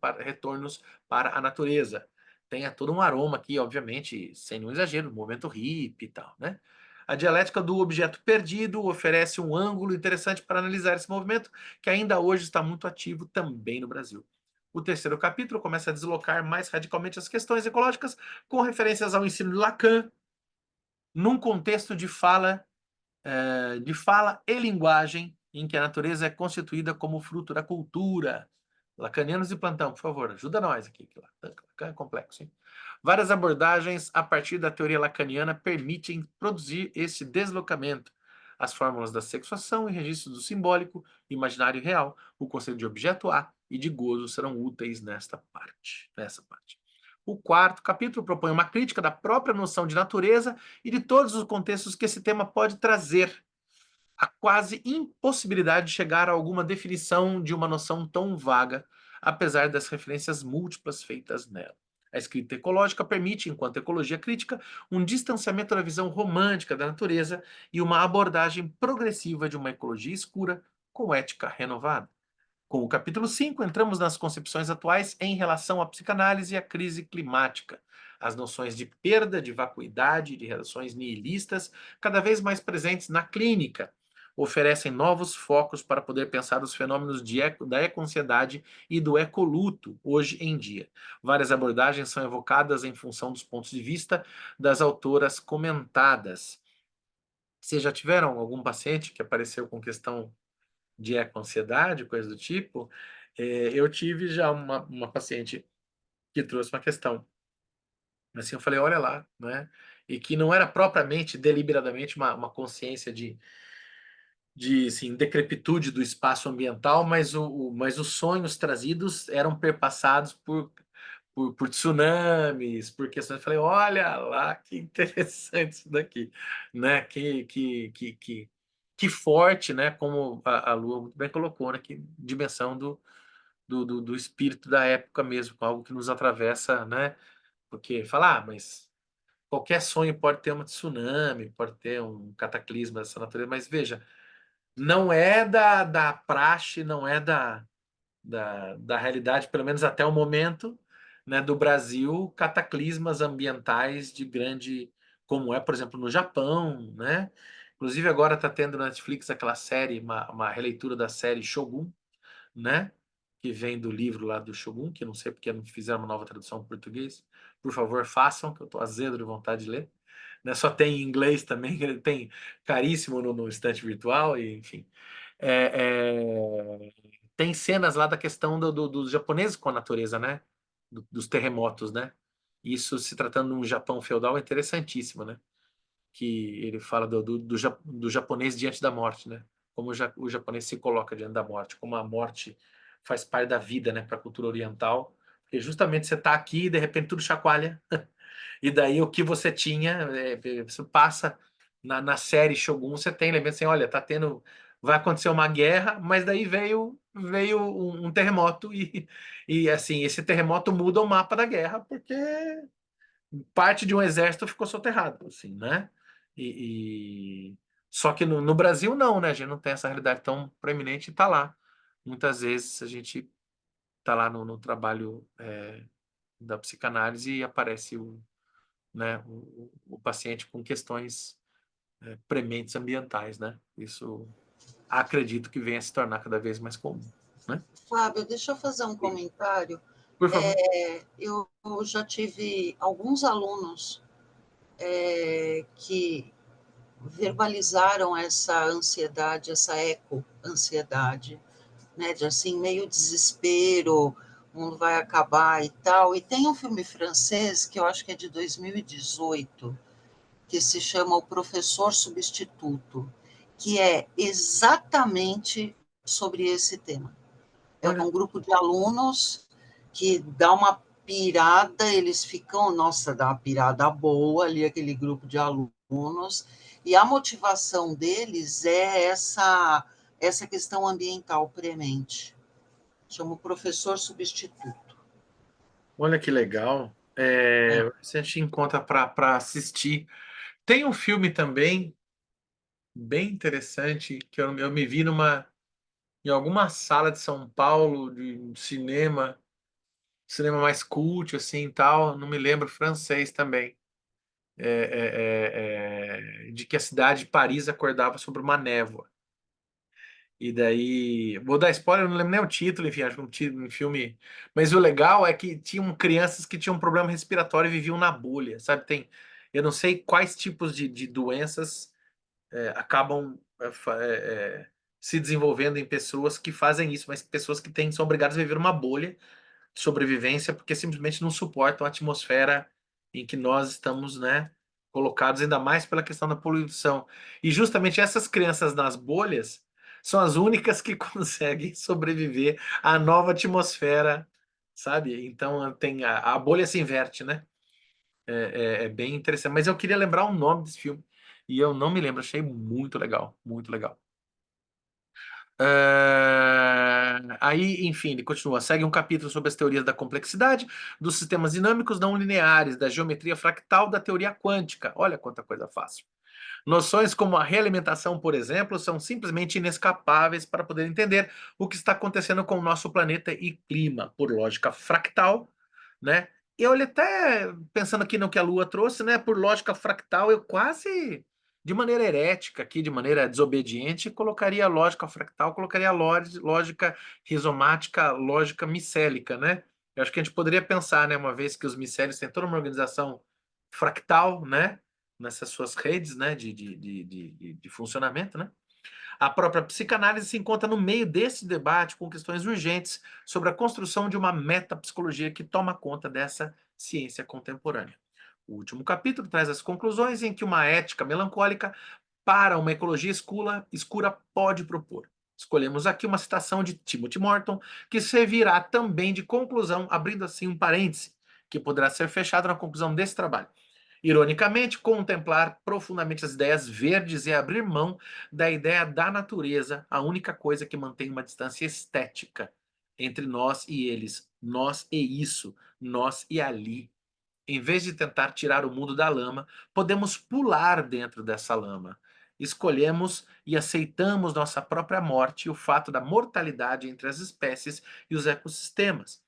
para a natureza. Tem todo um aroma aqui, obviamente, sem nenhum exagero, movimento hippie e tal, né? A dialética do objeto perdido oferece um ângulo interessante para analisar esse movimento, que ainda hoje está muito ativo também no Brasil. O terceiro capítulo começa a deslocar mais radicalmente as questões ecológicas, com referências ao ensino de Lacan, num contexto de fala e linguagem em que a natureza é constituída como fruto da cultura. Lacanianos de plantão, por favor, ajuda nós aqui, que Lacan é complexo, hein? Várias abordagens a partir da teoria lacaniana permitem produzir esse deslocamento. As fórmulas da sexuação e registros do simbólico, imaginário e real, o conceito de objeto A e de gozo serão úteis nessa parte. O quarto capítulo propõe uma crítica da própria noção de natureza e de todos os contextos que esse tema pode trazer, a quase impossibilidade de chegar a alguma definição de uma noção tão vaga, apesar das referências múltiplas feitas nela. A escrita ecológica permite, enquanto ecologia crítica, um distanciamento da visão romântica da natureza e uma abordagem progressiva de uma ecologia escura com ética renovada. Com o capítulo 5, entramos nas concepções atuais em relação à psicanálise e à crise climática. As noções de perda, de vacuidade, de relações nihilistas, cada vez mais presentes na clínica, oferecem novos focos para poder pensar os fenômenos da eco-ansiedade e do ecoluto hoje em dia. Várias abordagens são evocadas em função dos pontos de vista das autoras comentadas. Vocês já tiveram algum paciente que apareceu com questão de eco-ansiedade, coisa do tipo? Eu tive já uma paciente que trouxe uma questão. Assim, eu falei, olha lá, né? E que não era propriamente, deliberadamente, uma consciência de assim, decrepitude do espaço ambiental, mas os sonhos trazidos eram perpassados por tsunamis, por questões. Eu falei, olha lá, que interessante isso daqui, né? Que forte, né? Como a Lua muito bem colocou, né? Que dimensão do espírito da época mesmo, algo que nos atravessa, né? Porque falar, mas qualquer sonho pode ter uma tsunami, pode ter um cataclisma dessa natureza, mas veja, não é da praxe, não é da realidade, pelo menos até o momento, né, do Brasil, cataclismas ambientais de grande, como é, por exemplo, no Japão, né? Inclusive agora está tendo na Netflix aquela série, uma releitura da série Shogun, né? que vem do livro lá do Shogun, que eu não sei porque não fizeram uma nova tradução para português. Por favor, façam, que eu estou azedo de vontade de ler. Né? Só tem em inglês também, que ele tem caríssimo no estante virtual, e enfim. Tem cenas lá da questão dos japoneses com a natureza, né? Dos terremotos, né? Isso, se tratando de um Japão feudal, é interessantíssimo, né? Que ele fala do japonês diante da morte, né? Como o japonês se coloca diante da morte, como a morte faz parte da vida, né? Para a cultura oriental, porque justamente você está aqui e de repente tudo chacoalha, e daí o que você tinha, você passa na série Shogun, você tem elementos assim, olha, tá tendo, vai acontecer uma guerra, mas daí veio um terremoto e assim, esse terremoto muda o mapa da guerra, porque parte de um exército ficou soterrado, assim, né? Só que no Brasil não, né? A gente não tem essa realidade tão preeminente e tá lá. Muitas vezes a gente tá lá no trabalho da psicanálise e aparece né, o paciente com questões prementes ambientais, né? Isso acredito que venha a se tornar cada vez mais comum, né? Fábio, deixa eu fazer um comentário. Por favor. Eu já tive alguns alunos que verbalizaram essa ansiedade, essa eco-ansiedade, né, de assim, meio desespero, o mundo vai acabar e tal. E tem um filme francês, que eu acho que é de 2018, que se chama O Professor Substituto, que é exatamente sobre esse tema. É Olha, um grupo de alunos que dá uma pirada, eles ficam, nossa, dá uma pirada boa ali, aquele grupo de alunos, e a motivação deles é essa questão ambiental premente. Chama o professor substituto. olha que legal. Se a gente encontra para assistir. Tem um filme também bem interessante que eu me vi em alguma sala de São Paulo de cinema mais cult assim e tal, não me lembro, francês também. De que a cidade de Paris acordava sobre uma névoa. E daí, vou dar spoiler, eu não lembro nem o título, enfim, acho que um filme. Mas o legal é que tinham crianças que tinham problema respiratório e viviam na bolha, sabe? Eu não sei quais tipos de doenças acabam se desenvolvendo em pessoas que fazem isso, mas pessoas que são obrigadas a viver uma bolha de sobrevivência porque simplesmente não suportam a atmosfera em que nós estamos, né, colocados, ainda mais pela questão da poluição. E justamente essas crianças nas bolhas são as únicas que conseguem sobreviver à nova atmosfera, sabe? Então tem a bolha se inverte, né? É bem interessante. Mas eu queria lembrar o nome desse filme e eu não me lembro. Achei muito legal, muito legal. Aí, enfim, ele continua. Segue um capítulo sobre as teorias da complexidade, dos sistemas dinâmicos não lineares, da geometria fractal, da teoria quântica. Olha quanta coisa fácil. Noções como a realimentação, por exemplo, são simplesmente inescapáveis para poder entender o que está acontecendo com o nosso planeta e clima, por lógica fractal, né? Eu olhei até pensando aqui no que a Lua trouxe, né? Por lógica fractal, eu quase, de maneira herética, aqui, de maneira desobediente, colocaria a lógica fractal, colocaria a lógica rizomática, lógica micélica, né? Eu acho que a gente poderia pensar, né? Uma vez que os micélios têm toda uma organização fractal, né? Nessas suas redes, né, de funcionamento, né? A própria psicanálise se encontra no meio desse debate com questões urgentes sobre a construção de uma metapsicologia que toma conta dessa ciência contemporânea. O último capítulo traz as conclusões em que uma ética melancólica para uma ecologia escura pode propor. Escolhemos aqui uma citação de Timothy Morton, que servirá também de conclusão, abrindo assim um parêntese, que poderá ser fechado na conclusão desse trabalho. Ironicamente, contemplar profundamente as ideias verdes é abrir mão da ideia da natureza, a única coisa que mantém uma distância estética entre nós e eles, nós e isso, nós e ali. Em vez de tentar tirar o mundo da lama, podemos pular dentro dessa lama. Escolhemos e aceitamos nossa própria morte e o fato da mortalidade entre as espécies e os ecossistemas.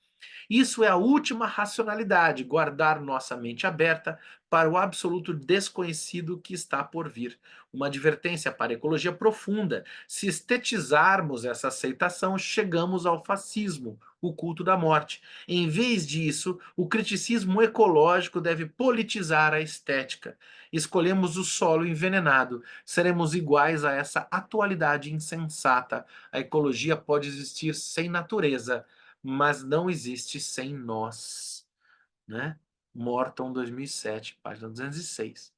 Isso é a última racionalidade, guardar nossa mente aberta para o absoluto desconhecido que está por vir. Uma advertência para a ecologia profunda. Se estetizarmos essa aceitação, chegamos ao fascismo, o culto da morte. Em vez disso, o criticismo ecológico deve politizar a estética. Escolhemos o solo envenenado. Seremos iguais a essa atualidade insensata. A ecologia pode existir sem natureza, mas não existe sem nós, né? Morton 2007, página 206.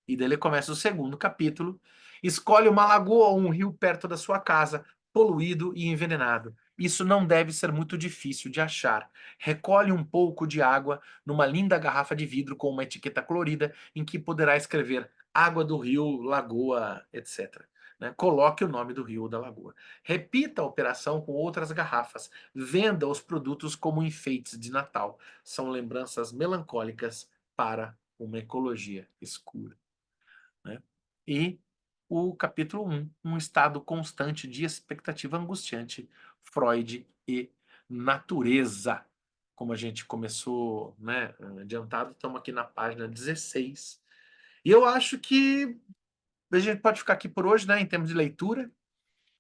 E daí ele começa o segundo capítulo. Escolhe uma lagoa ou um rio perto da sua casa, poluído e envenenado. Isso não deve ser muito difícil de achar. Recolhe um pouco de água numa linda garrafa de vidro com uma etiqueta colorida em que poderá escrever água do rio, lagoa, etc. Né? Coloque o nome do rio ou da lagoa. Repita a operação com outras garrafas. Venda os produtos como enfeites de Natal. São lembranças melancólicas para uma ecologia escura. Né? E o capítulo 1, um estado constante de expectativa angustiante, Freud e natureza. Como a gente começou, né, adiantado, estamos aqui na página 16. E eu acho que a gente pode ficar aqui por hoje, né, em termos de leitura,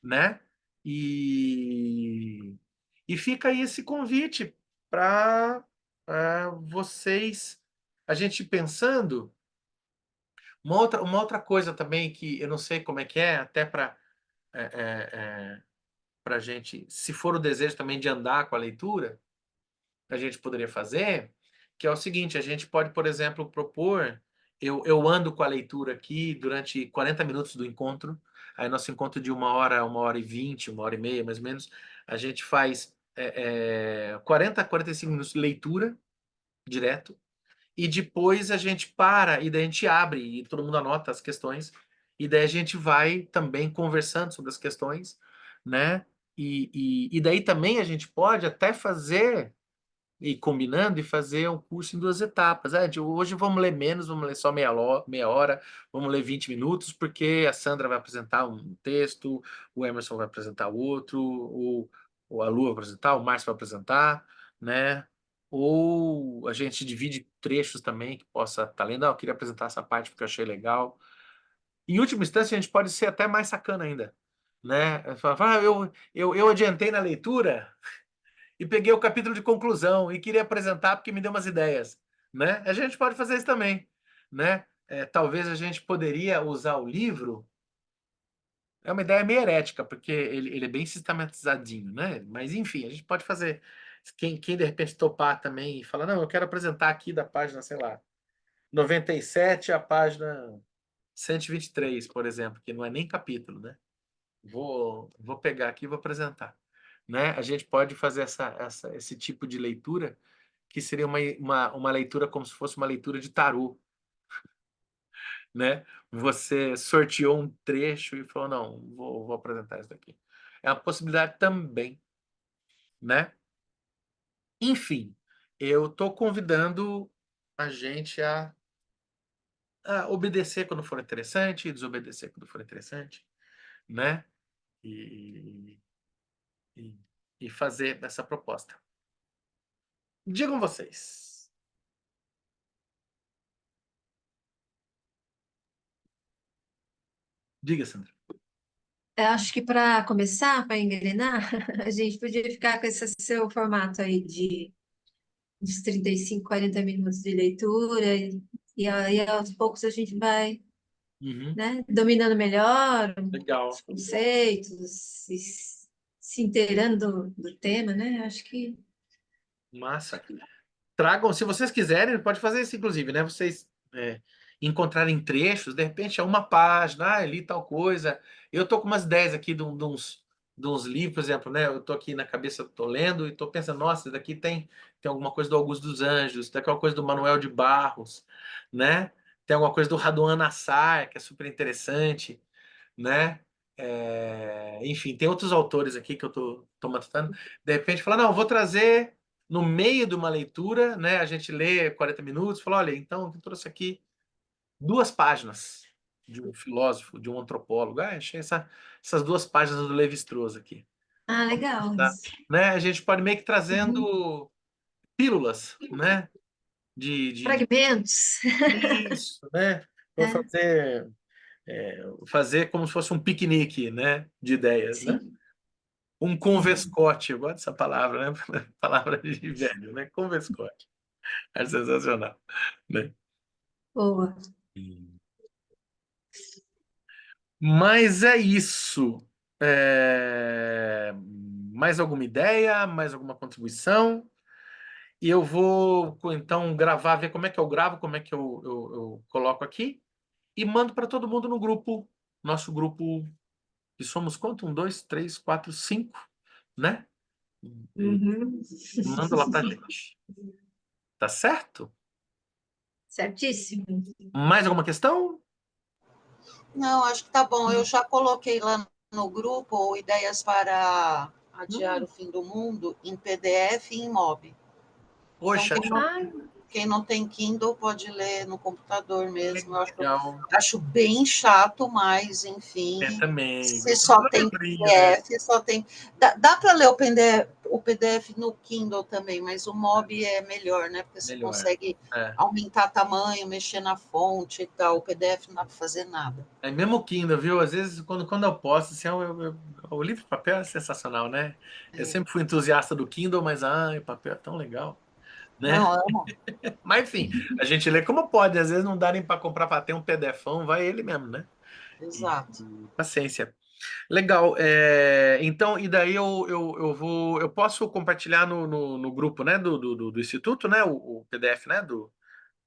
né? E fica aí esse convite para vocês, a gente pensando. Uma outra coisa também que eu não sei como é que é, até para para gente, se for o desejo também de andar com a leitura, a gente poderia fazer, que é o seguinte, a gente pode, por exemplo, propor, eu ando com a leitura aqui durante 40 minutos do encontro, aí nosso encontro de 1 hora e 20, 1 hora e meia, mais ou menos, a gente faz 40 a 45 minutos de leitura direto, e depois a gente para, e daí a gente abre, e todo mundo anota as questões, e daí a gente vai também conversando sobre as questões, né? E daí também a gente pode até fazer, e combinando, e fazer um curso em 2 etapas. Hoje vamos ler menos, vamos ler só meia hora, vamos ler 20 minutos, porque a Sandra vai apresentar um texto, o Emerson vai apresentar outro, o a Lu vai apresentar, o Márcio vai apresentar, né? Ou a gente divide trechos também que possa estar lendo. Eu queria apresentar essa parte porque eu achei legal. Em última instância, a gente pode ser até mais sacana ainda, né? Falar, eu adiantei na leitura e peguei o capítulo de conclusão e queria apresentar porque me deu umas ideias, né? A gente pode fazer isso também, né? Talvez a gente poderia usar o livro. É uma ideia meio herética, porque ele é bem sistematizadinho, né? Mas, enfim, a gente pode fazer. Quem de repente topar também e falar, não, eu quero apresentar aqui da página, sei lá, 97 à página 123, por exemplo, que não é nem capítulo, né? Vou pegar aqui e vou apresentar. Né? A gente pode fazer esse tipo de leitura, que seria uma leitura como se fosse uma leitura de tarô. Né? Você sorteou um trecho e falou, não, vou apresentar isso daqui. É uma possibilidade também, né? Enfim, eu estou convidando a gente a obedecer quando for interessante, desobedecer quando for interessante, né? E, e, e fazer essa proposta. Digam vocês. Diga, Sandra. Eu acho que para começar, para engrenar, a gente podia ficar com esse seu formato aí de uns 35, 40 minutos de leitura, e aí aos poucos a gente vai, Uhum, né, dominando melhor legal. os conceitos, se inteirando do tema, né? Acho que Massa. Tragam, se vocês quiserem, pode fazer isso, inclusive, né? Vocês encontrarem trechos, de repente é uma página, li tal coisa. Eu tô com umas ideias aqui de uns livros, por exemplo, né? Eu tô aqui na cabeça, tô lendo e tô pensando, nossa, isso daqui tem alguma coisa do Augusto dos Anjos, tem alguma coisa do Manuel de Barros, né? Tem alguma coisa do Raduan Nassar, que é super interessante, né? Enfim, tem outros autores aqui que eu tô matutando. De repente, falar, não, vou trazer no meio de uma leitura, né? A gente lê 40 minutos, fala, olha, então eu trouxe aqui 2 páginas de um filósofo, de um antropólogo. Achei essas 2 páginas do Levi-Strauss aqui, Ah, legal tá? isso. Né? A gente pode meio que Uhum. trazendo pílulas, né? De Fragmentos. isso, né? Vou É, fazer como se fosse um piquenique, né? De ideias, né? sim, Um sim. converscote, eu gosto dessa palavra, né? Palavra de velho, né? Converscote. É sensacional, né? Boa. Mas é isso. Mais alguma ideia? Mais alguma contribuição? E eu vou, então, gravar, ver como é que eu gravo, como é que eu coloco aqui e mando para todo mundo no grupo, nosso grupo, que somos quanto? Um, dois, três, quatro, cinco, né? E Uhum. mando lá pra gente. Tá certo? Certíssimo. Mais alguma questão? Não, acho que tá bom. Eu já coloquei lá no grupo ideias para adiar o Hum, fim do mundo em PDF e em MOB. Então, poxa, Ai, quem não tem Kindle pode ler no computador mesmo. legal. Acho bem chato, mas, É enfim, também. se Gostava só do tem livrinho, né? PDF, só tem. Dá para ler o PDF no Kindle também, mas o MOB é melhor, né? Porque você Melhor. consegue É. aumentar tamanho, mexer na fonte e tal. O PDF não dá para fazer nada. É mesmo o Kindle, viu? Às vezes, quando eu posto, assim, o livro de papel é sensacional, né? Eu É. sempre fui entusiasta do Kindle, mas o papel é tão legal, né? Não, amo. Mas enfim, a gente lê como pode, às vezes não dá nem para comprar para ter um PDFão, vai ele mesmo, né? Exato. Paciência. Legal. Então, e daí eu posso compartilhar no grupo, né, do Instituto, né, o PDF, né,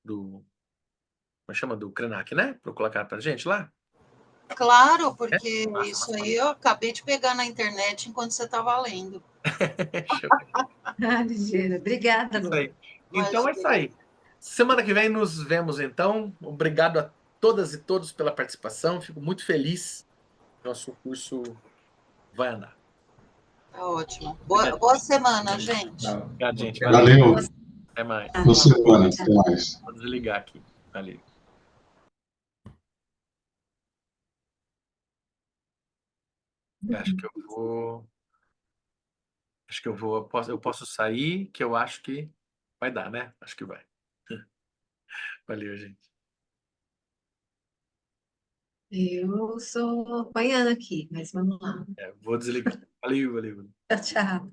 como chama, do Krenak, né, para colocar para gente lá? Claro, É? porque Massa, isso massa, aí eu acabei de pegar na internet enquanto você estava lendo. Show. ah, ligeira. Obrigada, Isso Lu. aí. Então é isso Imagina. aí. Semana que vem nos vemos, então. Obrigado a todas e todos pela participação. Fico muito feliz que nosso curso vai andar. Tá ótimo. Obrigado, Boa semana, gente. Não, obrigado, gente. Valeu. Valeu. Até mais. Boa Tá. semana. Até mais. Vou desligar aqui. Valeu. Acho que eu vou. Acho que eu posso sair, que eu acho que vai dar, né? Acho que vai. Valeu, gente. Eu sou apanhando aqui, mas vamos lá. Vou desligar. Valeu, valeu. Tchau, tchau.